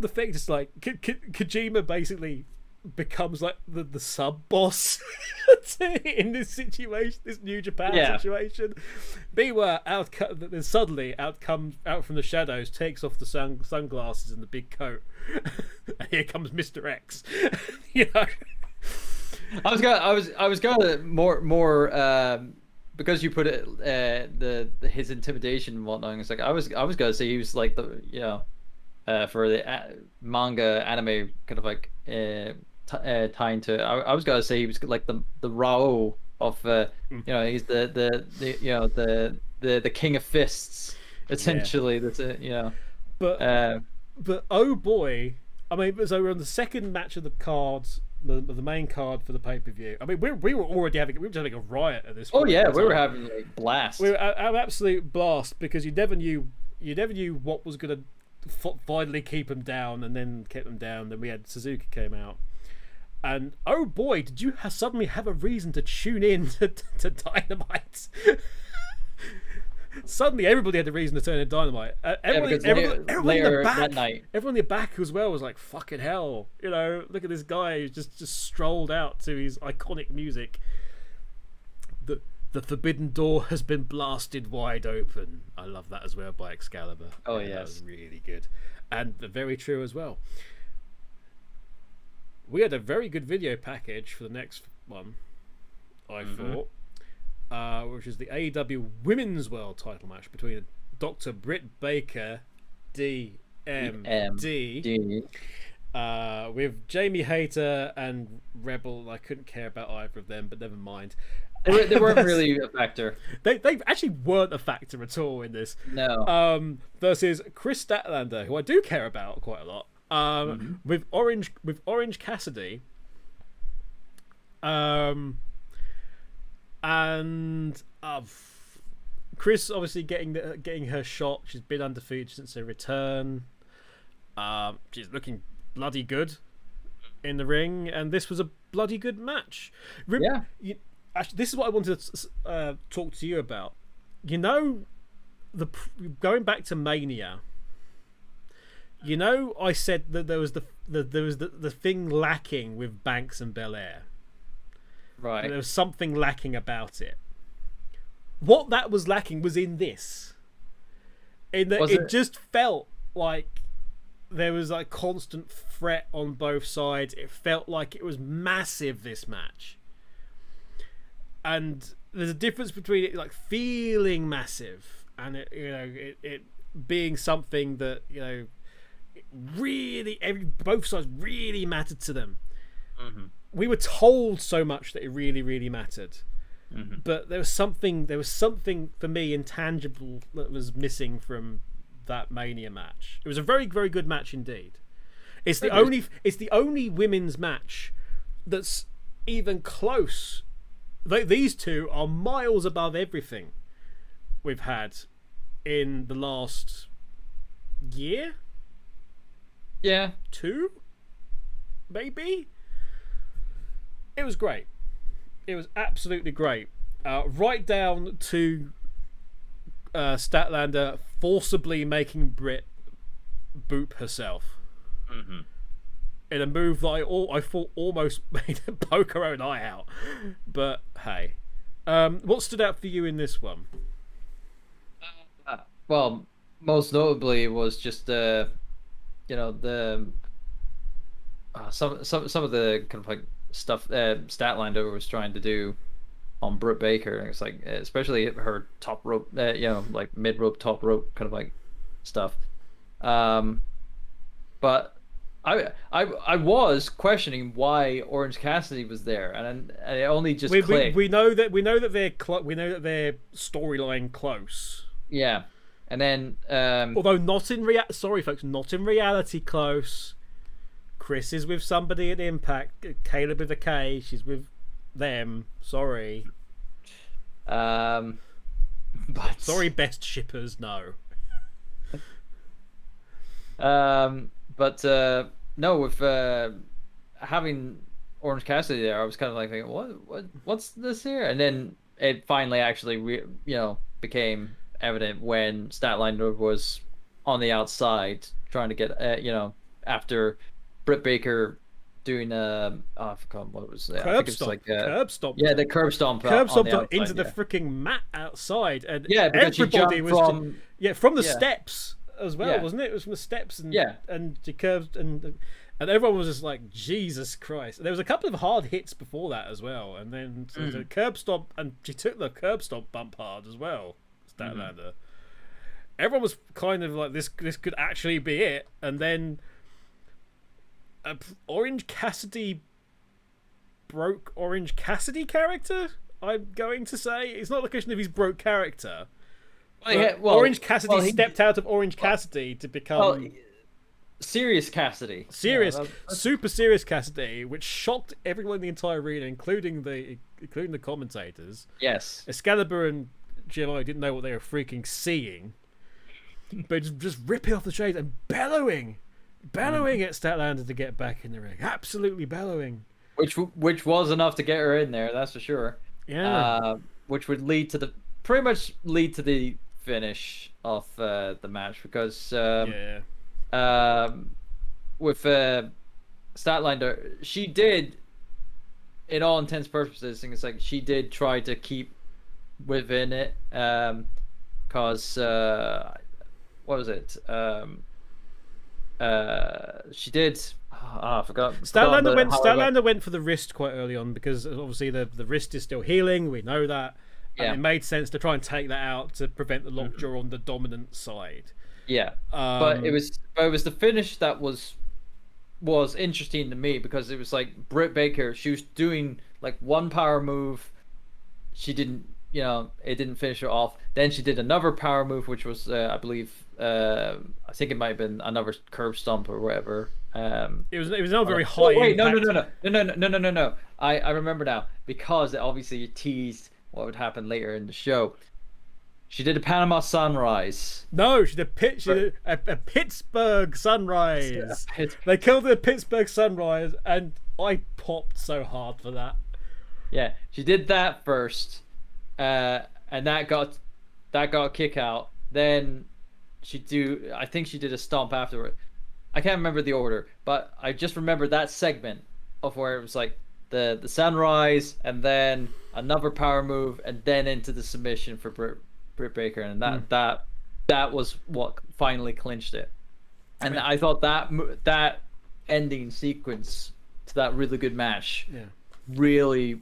A: the thing, just like Kojima basically becomes like the sub boss in this situation, this New Japan situation. Meanwhile, suddenly out from the shadows, takes off the sunglasses and the big coat, and here comes Mr. X. You know,
B: I was gonna more because you put it his intimidation and whatnot. It's like I was gonna say he was like the for the manga anime kind of like tying to. I was gonna say he was like the Rao of he's the king of fists essentially. That's it,
A: But oh boy, I mean, so we're on the second match of the cards, the main card for the pay-per-view. I mean, we were already having a riot at this point.
B: Oh yeah, we were having a blast.
A: We were an absolute blast, because you never knew what was going to finally keep them down, and then kept them down. Then we had Suzuki came out, and oh boy, did you suddenly have a reason to tune in to Dynamite. Suddenly everybody had a reason to turn in Dynamite. Everyone in the back,
B: that night.
A: Everyone in the back as well was like, fucking hell, you know, look at this guy who's just strolled out to his iconic music. The forbidden door has been blasted wide open. I love that as well, by Excalibur.
B: Oh yes,
A: that was really good, and very true as well. We had a very good video package for the next one, I thought, which is the AEW Women's World Title match between Dr. Britt Baker, DMD, with Jamie Hayter and Rebel. I couldn't care about either of them, but never mind.
B: They weren't really a factor.
A: They actually weren't a factor at all in this.
B: No.
A: Versus Chris Statlander, who I do care about quite a lot. With Orange Cassidy. And Chris obviously getting her shot. She's been undefeated since her return. She's looking bloody good in the ring, and this was a bloody good match. Actually, this is what I wanted to talk to you about. You know, going back to Mania. You know, I said that there was the thing lacking with Banks and Belair.
B: Right.
A: There was something lacking about it. What that was lacking was in this. In that it just felt like there was like constant threat on both sides. It felt like it was massive, this match. And there's a difference between it like feeling massive and it being something that, you know, really both sides really mattered to them. We were told so much that it really, really mattered. But there was something for me intangible that was missing from that Mania match. It was a very, very good match indeed. It's the only women's match that's even close. These two are miles above everything we've had in the last year.
B: Yeah,
A: 2, maybe. It was great. It was absolutely great. Right down to Statlander forcibly making Britt boop herself.
B: Mm-hmm.
A: In a move that I thought almost made her poke her own eye out. But hey. What stood out for you in this one?
B: Well, most notably was just some of the kind of like stuff Statlander was trying to do on Britt Baker. It's like, especially her top rope, like mid rope, top rope kind of like stuff. But I was questioning why Orange Cassidy was there, and it only just clicked.
A: We know that they're storyline close.
B: Yeah, and then
A: although not in reality close. Chris is with somebody at Impact. Caleb with a K. She's with them. Sorry.
B: But
A: sorry, best shippers. No.
B: But no, with having Orange Cassidy there, I was kind of like thinking, what's this here? And then it finally actually became evident when Statlander was on the outside trying to get after Britt Baker doing I forgot what it was.
A: Curb stomp. Curb stomp.
B: Yeah, the curb stomp.
A: Curb stomp into the freaking mat outside, and
B: everybody was
A: from the steps as well, wasn't it? It was from the steps, and she curved, and everyone was just like, Jesus Christ. There was a couple of hard hits before that as well, and then the curb stomp, and she took the curb stomp bump hard as well. Statlander. Everyone was kind of like, this could actually be it, and then Orange Cassidy broke Orange Cassidy character. I'm going to say it's not the question of his broke character. Orange Cassidy stepped out of Orange Cassidy to become
B: Serious Cassidy.
A: Super serious Cassidy, which shocked everyone in the entire arena, including the commentators.
B: Yes,
A: Excalibur and Giovanni didn't know what they were freaking seeing, but just ripping off the shades and bellowing at Statlander to get back in the ring. Absolutely bellowing.
B: Which was enough to get her in there, that's for sure.
A: Yeah.
B: Which would pretty much lead to the finish of the match, because with Statlander, she did, in all intents and purposes, it's like she did try to keep within it, because what was it? She did. I forgot.
A: Statlander went for the wrist quite early on, because obviously the wrist is still healing. We know that. And it made sense to try and take that out to prevent the lockjaw on the dominant side.
B: Yeah, but it was the finish that was interesting to me, because it was like Britt Baker. She was doing like one power move. She didn't, it didn't finish her off. Then she did another power move, which was, I believe, I think it might have been another curb stomp or whatever.
A: It was not very high.
B: Wait, no. I remember now, because it obviously teased what would happen later in the show. She did a Panama Sunrise.
A: No, she did a Pittsburgh Sunrise. They killed the Pittsburgh Sunrise, and I popped so hard for that.
B: Yeah, she did that first, and that got a kick out. Then I think she did a stomp afterward. I can't remember the order, but I just remember that segment of where it was like the Sunrise, and then another power move, and then into the submission for Britt Baker, and that was what finally clinched it. And I thought that ending sequence to that really good match really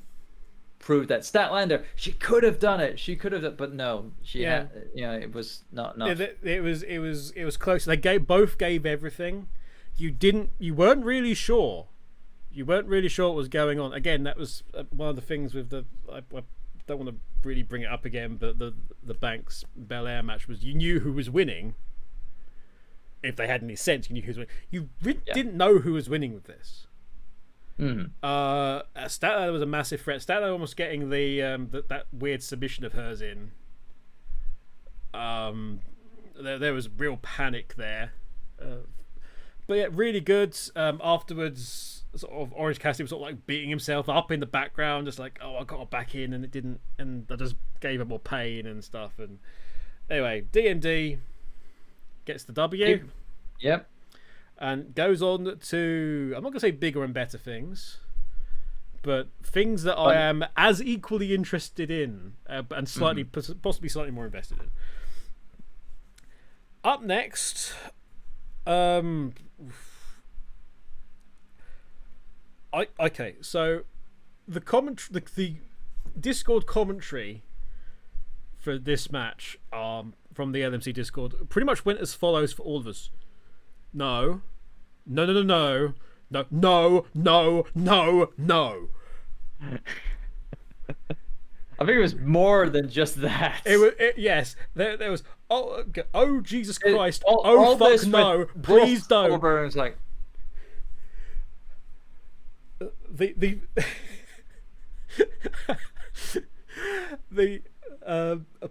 B: proved that Statlander, she could have done it. She could have, but no, had, it was not enough.
A: It was close. They both gave everything. You weren't really sure. You weren't really sure what was going on. Again, that was one of the things with I don't want to really bring it up again, but the Banks Belair match was, you knew who was winning, if they had any sense, you knew who was winning. You didn't know who was winning with this. Statlander was a massive threat. Statlander almost getting that weird submission of hers in. There was real panic there. But yeah, really good. Afterwards, sort of Orange Cassidy was sort of like beating himself up in the background, just like, oh, I got back in and it didn't, and I just gave him more pain and stuff. And anyway, DMD gets the W.
B: Yep. And
A: goes on to, I'm not going to say bigger and better things, but things that I am as equally interested in and slightly, possibly slightly more invested in. Up next, okay, so the Discord commentary for this match from the LMC Discord pretty much went as follows for all of us. No. I
B: think it was more than just that.
A: Yes. There was. Oh Jesus Christ! Oh fuck no! Please don't.
B: Over, it's like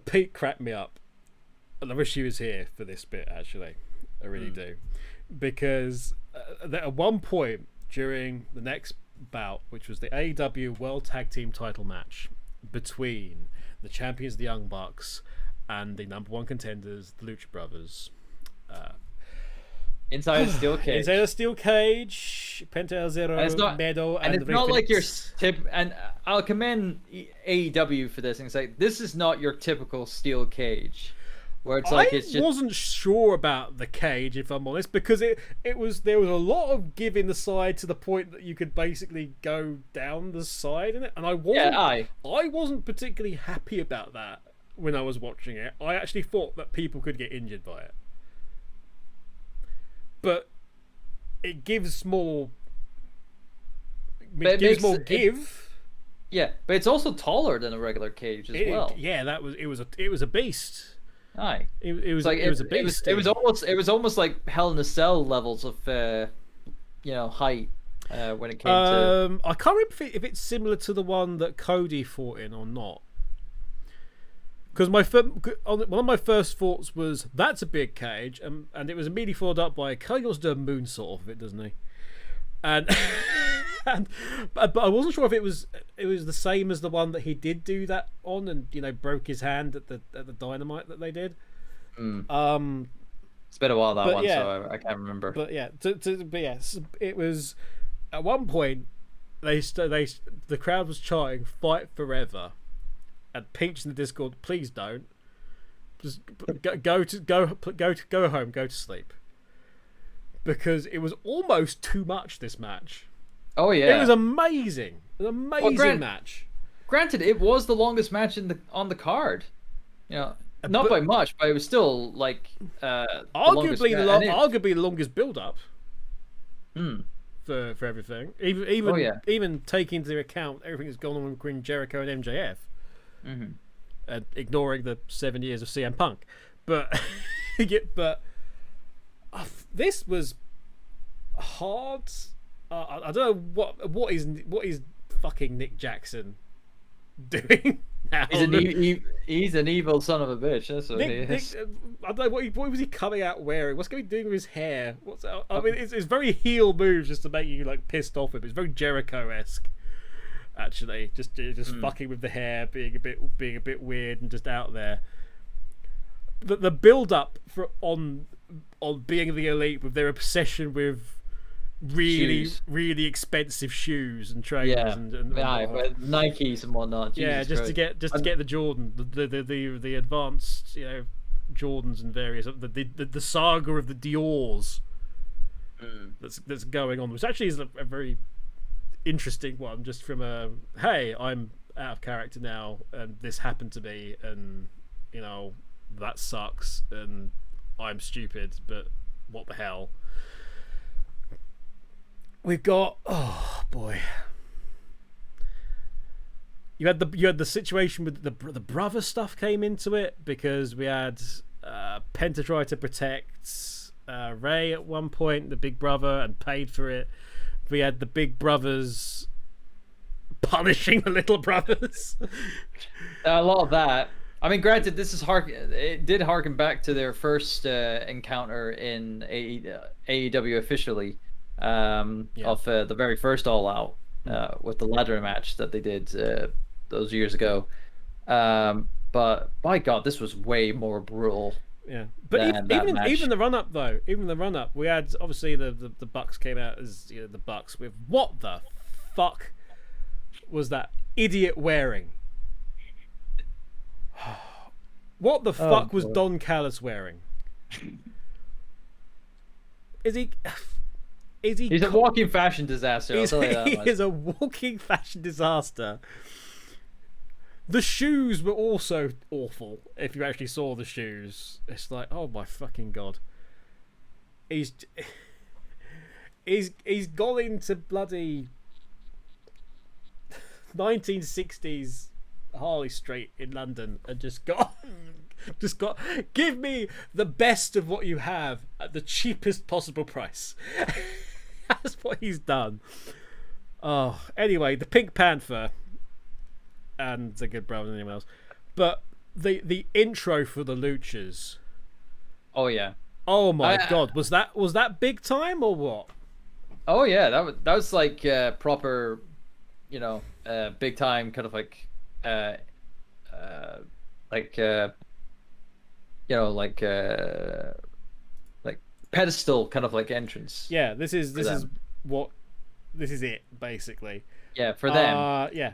A: Pete cracked me up, and I wish he was here for this bit. Actually, I really do, because at one point during the next bout, which was the AEW World Tag Team Title match between the champions, the Young Bucks, and the number one contenders, the Lucha Brothers.
B: Inside a steel cage.
A: Inside a steel cage. Penta Zero, Meadow,
B: and it's not like your tip. And I'll commend AEW for this. And it's like, this is not your typical steel cage, where it's like it's just.
A: I wasn't sure about the cage, if I'm honest, because there was a lot of giving the side to the point that you could basically go down the side in it, and I wasn't particularly happy about that when I was watching it. I actually thought that people could get injured by it. But it gives more. It gives more give.
B: Yeah, but it's also taller than a regular cage as well.
A: Yeah, it was a beast.
B: Aye,
A: it was a beast.
B: It was almost like Hell in a Cell levels of height when it came to.
A: I can't remember if it's similar to the one that Cody fought in or not. Because one of my first thoughts was, that's a big cage, and it was immediately followed up by, Cody wants to do a moonsault off of it, doesn't he? And, but I wasn't sure if it was the same as the one that he did do that on, and broke his hand at the Dynamite that they did.
B: It's been a while that one,
A: yeah,
B: so I can't remember.
A: But yeah, it was at one point the crowd was chanting "Fight Forever." And Peach in the Discord, please don't. Just go home, go to sleep. Because it was almost too much, this match.
B: Oh yeah,
A: it was amazing. It was an amazing match.
B: Granted, it was the longest match on the card. Not by much, but it was still like
A: arguably the longest build up. For everything, even taking into account everything that's gone on between Jericho and MJF. And ignoring the 7 years of CM Punk, but this was hard. I don't know what is fucking Nick Jackson doing now.
B: He's an evil son of a bitch. That's what he is.
A: I don't know what was he coming out wearing. What's going to be doing with his hair? It's very heel moves just to make you like pissed off with it. It's very Jericho-esque. Actually, just fucking with the hair, being a bit weird and just out there. The build up on being the Elite with their obsession with really expensive shoes and trainers and
B: Nikes and whatnot.
A: Jesus to get the Jordan, the advanced Jordans and various the saga of the Dior's that's going on, which actually is a very interesting one, just from hey, I'm out of character now and this happened to me, and that sucks and I'm stupid, but what the hell. We've got, oh boy, you had the situation with the brother stuff came into it, because we had Penta try to protect Ray at one point, the Big Brother, and paid for it. We had the Big Brothers punishing the little brothers.
B: A lot of that. I mean, granted, it did harken back to their first encounter in AEW officially, of the very first All Out, with the ladder match that they did those years ago. But by God, this was way more brutal.
A: Yeah, but even the run up though, we had obviously the Bucks came out as the Bucks with what the fuck was that idiot wearing? What the fuck was Don Callis wearing? Is he?
B: He's a walking fashion disaster. I'll tell you that much.
A: He is a walking fashion disaster. The shoes were also awful. If you actually saw the shoes, it's like, oh my fucking God. He's gone into bloody 1960s Harley Street in London and just got give me the best of what you have at the cheapest possible price. That's what he's done. Oh, anyway, the Pink Panther and the Good Brother and anyone else, but the intro for the Luchas.
B: Oh yeah.
A: Oh my God, was that big time or what?
B: Oh yeah, that was like proper, big time kind of like pedestal kind of like entrance.
A: Yeah, this is it basically.
B: Yeah, for them.
A: Yeah,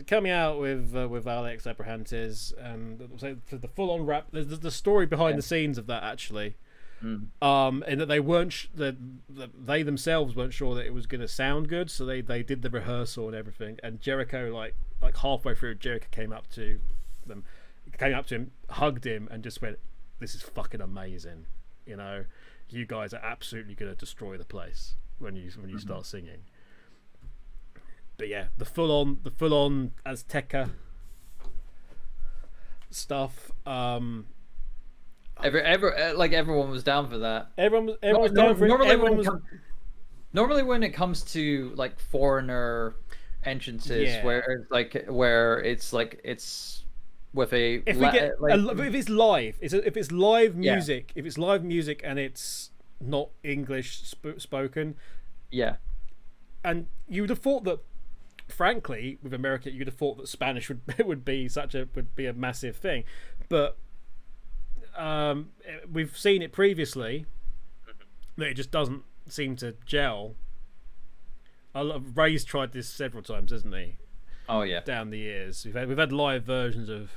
A: coming out with Alex Abrahantes, and so the full-on rap. There's the story behind the scenes of that actually, in that they weren't they themselves weren't sure that it was going to sound good, so they did the rehearsal and everything. And Jericho, like halfway through, Jericho came up to him, hugged him, and just went, "This is fucking amazing. You guys are absolutely going to destroy the place when you start singing." But yeah, the full on Azteca stuff.
B: Everyone was down for that.
A: Everyone was down for it.
B: Normally, when it comes to like foreigner entrances, where it's with a
A: if it's live, if it's live music, and it's not English spoken, and you would have thought that. Frankly, with America, you'd have thought that Spanish would be a massive thing, but we've seen it previously that it just doesn't seem to gel. Ray's tried this several times, hasn't he?
B: Oh yeah.
A: Down the years, we've had live versions of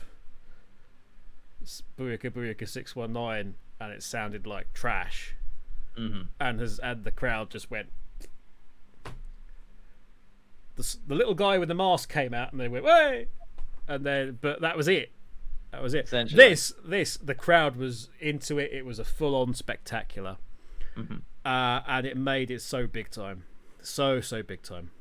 A: Booyaka Booyaka 619, and it sounded like trash, and the crowd just went. The little guy with the mask came out and they went, "Way!" But that was it. This, the crowd was into it. It was a full-on spectacular, and it made it so big time, so big time.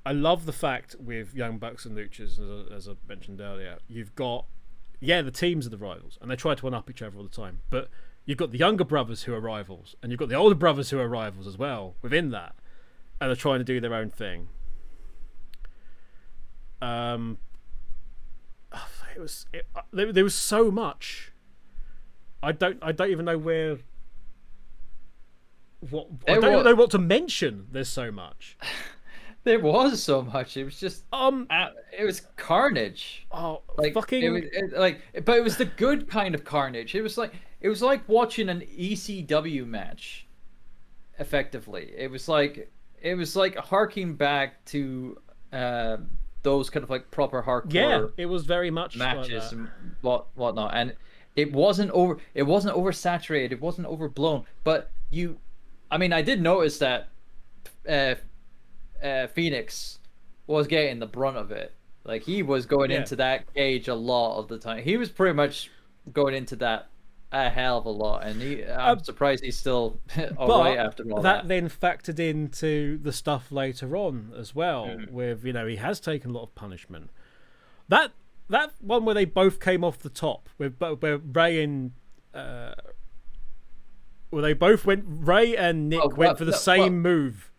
A: I love the fact with Young Bucks and Luchas, as I mentioned earlier, you've got the teams are the rivals, and they try to one-up each other all the time. But you've got the younger brothers who are rivals, and you've got the older brothers who are rivals as well within that. And they're trying to do their own thing. There was so much. I don't even know where. I don't even know what to mention. There's so much.
B: There was so much. It was just it was carnage.
A: Oh,
B: like
A: fucking
B: but it was the good kind of carnage. It was like watching an ECW match. Effectively, it was like harking back to those kind of like proper hardcore.
A: Yeah, it was very much
B: matches
A: like
B: and whatnot, and it wasn't oversaturated, it wasn't overblown. But I did notice that Phoenix was getting the brunt of it. Like he was going into that cage a lot of the time. He was pretty much going into that a hell of a lot, and I'm surprised he's still alright after all that.
A: That then factored into the stuff later on as well, with he has taken a lot of punishment. That one where they both came off the top, where Ray and Well, they both went. Ray and Nick went for the same move.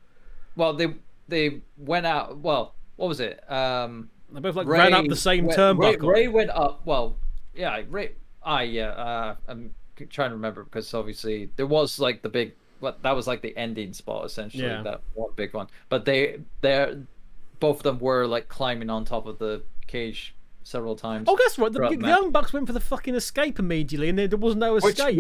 B: Well, they went out. Well, what was it?
A: They both ran up the same turnbuckle.
B: Ray went up. Well, yeah, Ray. I'm trying to remember because obviously there was like the big. That was like the ending spot essentially. Yeah. That one big one. But both of them were like climbing on top of the cage several times.
A: Oh, guess what? The Young Bucks went for the fucking escape immediately, and there was no escape.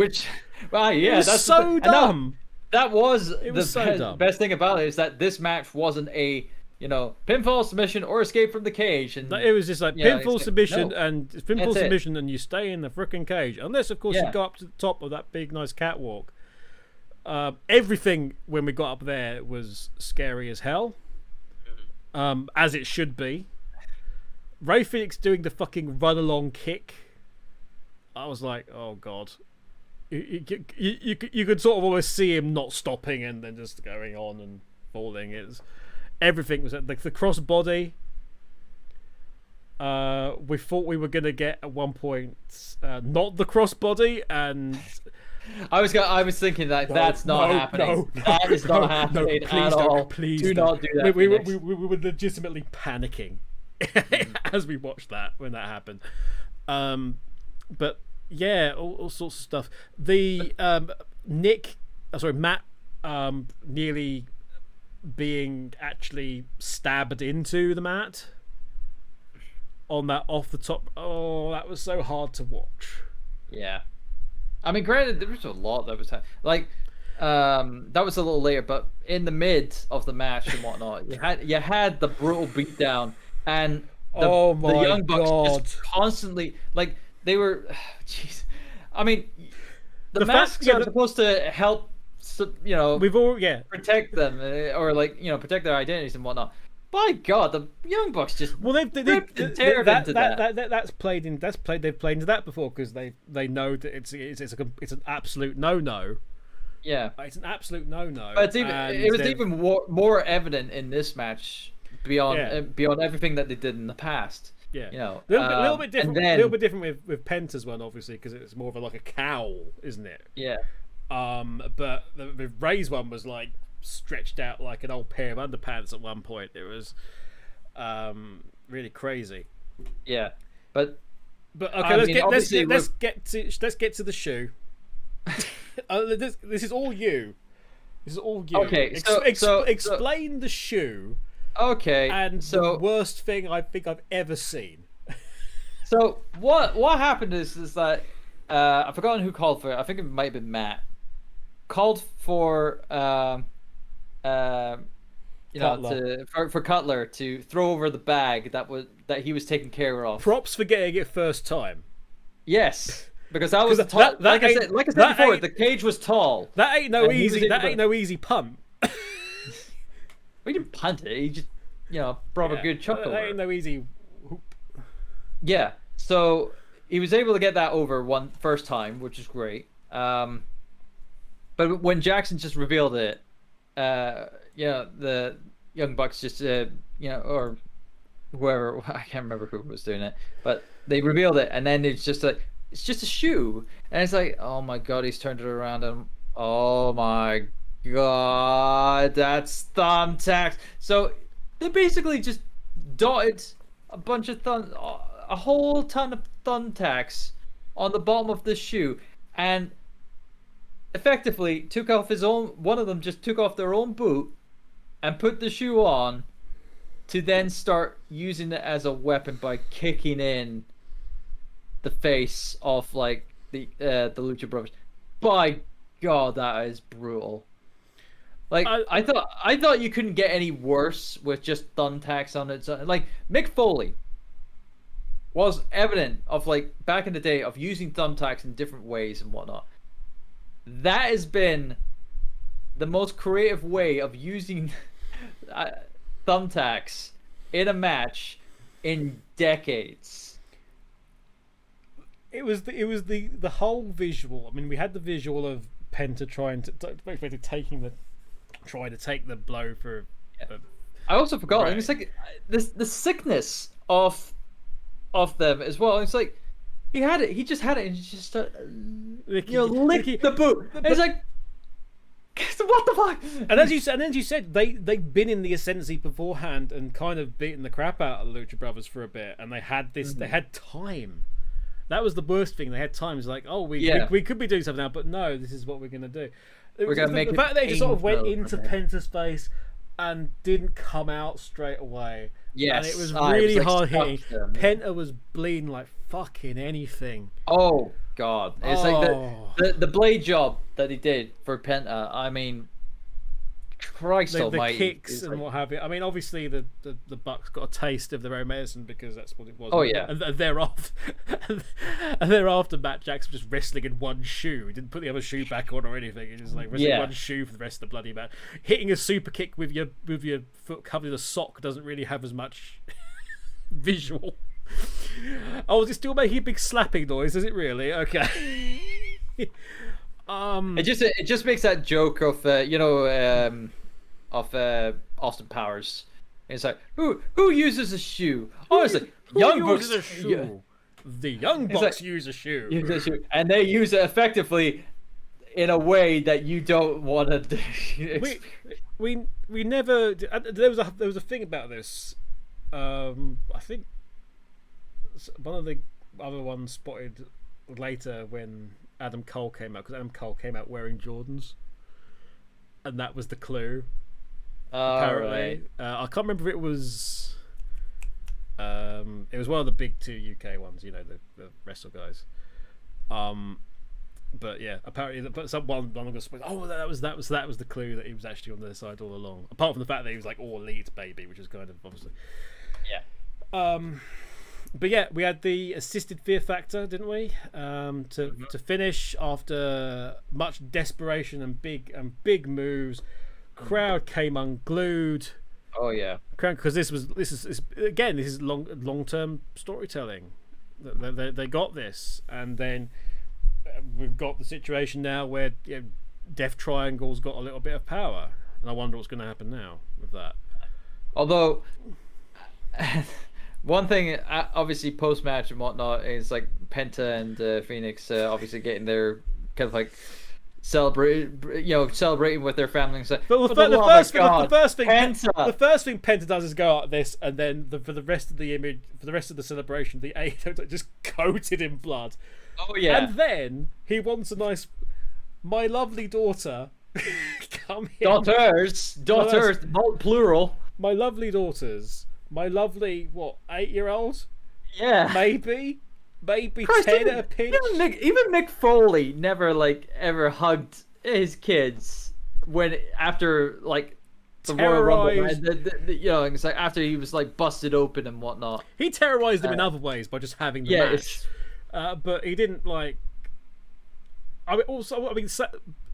B: That's
A: so dumb.
B: That was the best thing about it is that this match wasn't a pinfall submission or escape from the cage, and
A: it was just like pinfall submission and you stay in the freaking cage, unless of course you go up to the top of that big nice catwalk. Everything when we got up there was scary as hell, as it should be. Ray Phoenix doing the fucking run along kick, I was like, oh god. You could sort of almost see him not stopping and then just going on and falling. Everything was like the crossbody. We thought we were gonna get at one point not the crossbody, and
B: I was thinking that's not happening. That is not happening at all.
A: Please
B: do not do that.
A: We were legitimately panicking as we watched that when that happened. But yeah, all sorts of stuff. The Matt nearly being actually stabbed into the mat on that off the top. Oh, that was so hard to watch.
B: Yeah. I mean, granted, there was a lot that was like that was a little later, but in the mid of the match and whatnot, you had the brutal beatdown, and the Young Bucks just constantly like they were. Jeez, I mean, the masks are supposed to help.
A: We've all
B: protect them or protect their identities and whatnot. By God, the Young Bucks just
A: they've played into that before because they know that it's an absolute no.
B: Yeah,
A: it's an absolute no.
B: But it was even more evident in this match beyond everything that they did in the past.
A: Yeah, a little bit different. A little bit different with Penta's one, obviously, because it's more of like a cowl, isn't it?
B: Yeah.
A: But the Ray's one was like stretched out like an old pair of underpants at one point. It was really crazy.
B: Yeah, but
A: okay, let's get to the shoe. This is all you. This is all you.
B: Okay,
A: explain the shoe.
B: Okay,
A: and the worst thing I think I've ever seen.
B: So what happened is that I've forgotten who called for it. I think it might have been Matt. Called for for Cutler to throw over the bag that he was taking care of.
A: Props for getting it first time.
B: Yes, because that was tall. Like I said before, the cage was tall.
A: That ain't no easy punt.
B: We didn't punt it. He just brought a good chuck over.
A: That ain't no easy.
B: Yeah, so he was able to get that over first time, which is great. But when Jackson just revealed it, the Young Bucks just, or whoever, I can't remember who was doing it, but they revealed it, and then it's just a shoe, and it's like, oh my God, he's turned it around, and oh my God, that's thumbtacks. So they basically just dotted a whole ton of thumbtacks on the bottom of the shoe, and effectively took off one of them just took off their own boot and put the shoe on to then start using it as a weapon by kicking in the face of like the Lucha Bros. By God, that is brutal. Like I thought you couldn't get any worse with just thumbtacks on it. Like Mick Foley was evident of like back in the day of using thumbtacks in different ways and whatnot. That has been the most creative way of using thumbtacks in a match in decades.
A: It was the whole visual. I mean, we had the visual of Penta trying to take the blow for. Yeah.
B: I also forgot. Right. It's like the sickness of them as well. It's like. He had it. He just had it, and he just licked the boot. It's like, What the fuck?
A: And as you said, they've been in the ascendancy beforehand and kind of beaten the crap out of the Lucha Brothers for a bit, and they had this. They had time. That was the worst thing. They had time. It's like, oh, we could be doing something now, but no, this is what we're gonna do.
B: We're gonna make
A: the fact that they just sort of went into Penta's space and didn't come out straight away.
B: Yes,
A: and it was really hard hitting.
B: Penta
A: was bleeding like fucking anything.
B: Oh god, it's like the blade job that he did for Penta. I mean, Christ almighty,
A: the kicks and what have you. I mean, obviously the Bucks got a taste of their own medicine because that's what it was.
B: Oh yeah,
A: and thereafter, Matt Jackson was just wrestling in one shoe. He didn't put the other shoe back on or anything. He just like wrestling one shoe for the rest of the bloody match. Hitting a super kick with your foot covered in a sock doesn't really have as much visual. Oh, is it still making a big slapping noise? Is it really? Okay.
B: It just makes that joke of Austin Powers. It's like who uses a shoe? Oh, it's like Young Bucks.
A: A shoe. Yeah. The Young Bucks use a shoe.
B: Use a shoe, and they use it effectively in a way that you don't want to.
A: We never. There was a thing about this. I think one of the other ones spotted later when Adam Cole came out, because Adam Cole came out wearing Jordans, and that was the clue. Apparently, right. I can't remember if it was. It was one of the big two UK ones, the wrestle guys. But yeah, apparently, but someone was like, oh, that was the clue that he was actually on their side all along. Apart from the fact that he was like all elite baby, which is kind of obviously.
B: Yeah.
A: But yeah, we had the assisted Fear Factor, didn't we? To finish after much desperation and big moves. Crowd came unglued.
B: Oh yeah,
A: because this is long-term storytelling. They got this, and then we've got the situation now where Death Triangle's got a little bit of power, and I wonder what's going to happen now with that.
B: Although. One thing, obviously, post-match and whatnot, is like Penta and Phoenix obviously getting their kind of like celebrating with their family and stuff.
A: But the first thing Penta does is go out this, and then for the rest of the celebration, the AEW just coated in blood.
B: Oh yeah.
A: And then he wants a nice, my lovely daughter, come here.
B: Daughters, plural.
A: My lovely daughters. My lovely, 8-year-old?
B: Yeah.
A: Maybe
B: Christ,
A: 10 at a pinch.
B: Even Mick Foley never ever hugged his kids after the Royal Rumble. It's like after he was after open and whatnot.
A: He terrorized them in other ways by just having the match. But he didn't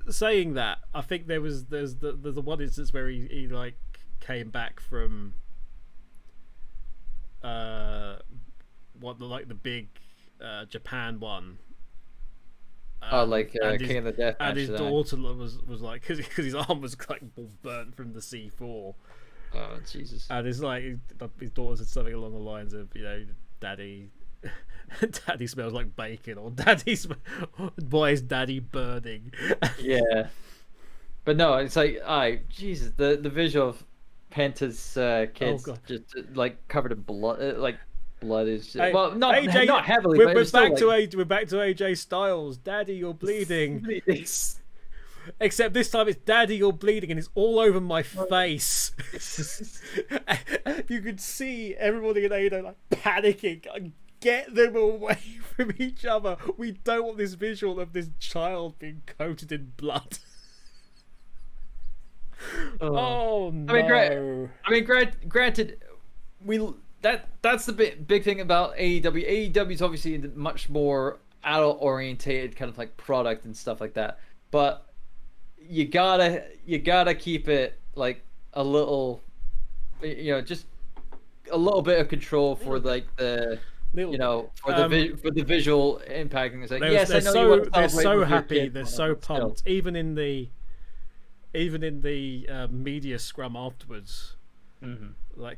A: saying that, I think there's the one instance where he came back from the big Japan one.
B: King of the Death.
A: And his daughter was like, because his arm was all burnt from the C4.
B: Oh Jesus!
A: And it's his daughter said something along the lines of, Daddy smells like bacon, or why is Daddy burning?
B: Yeah, but no, it's Jesus, the visual of Penta's kids just covered in blood, blood is just, not
A: AJ,
B: not heavily.
A: We're back to AJ Styles. Daddy, you're bleeding. Except this time it's Daddy, you're bleeding, and it's all over my face. You could see everybody in AEW panicking. Get them away from each other. We don't want this visual of this child being coated in blood. Oh no!
B: Granted, that's the big thing about AEW. AEW is obviously a much more adult orientated kind of product and stuff like that. But you gotta keep it a little, just a little bit of control for the visual impact. And it's
A: they're so happy, they're so pumped. Even in the media scrum afterwards,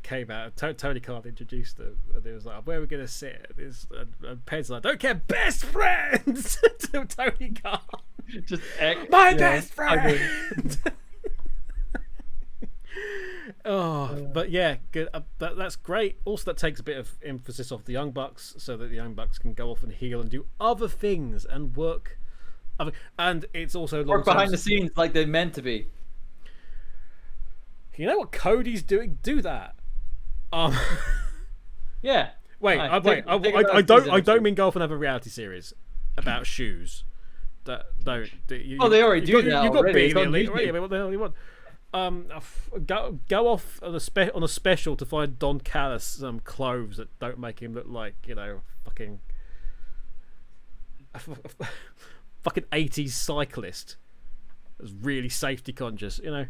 A: came out. Tony Khan introduced them, and it was like, "Where are we going to sit?" And Penn's like, "Don't care, best friends." To Tony Khan.
B: Just
A: my best friend. But yeah, good. That's great. Also, that takes a bit of emphasis off the Young Bucks, so that the Young Bucks can go off and heal and do other things and work. And it's also
B: work behind the scenes like they're meant to be.
A: You know what Cody's doing? Do that.
B: Yeah.
A: Wait. I don't mean go off and have a reality series about shoes. They already do that. You've got to be the elite. Right? What the hell do you want? Go off on a special to find Don Callis some clothes that don't make him look like, you know, fucking 80s cyclist that's really safety conscious, you know.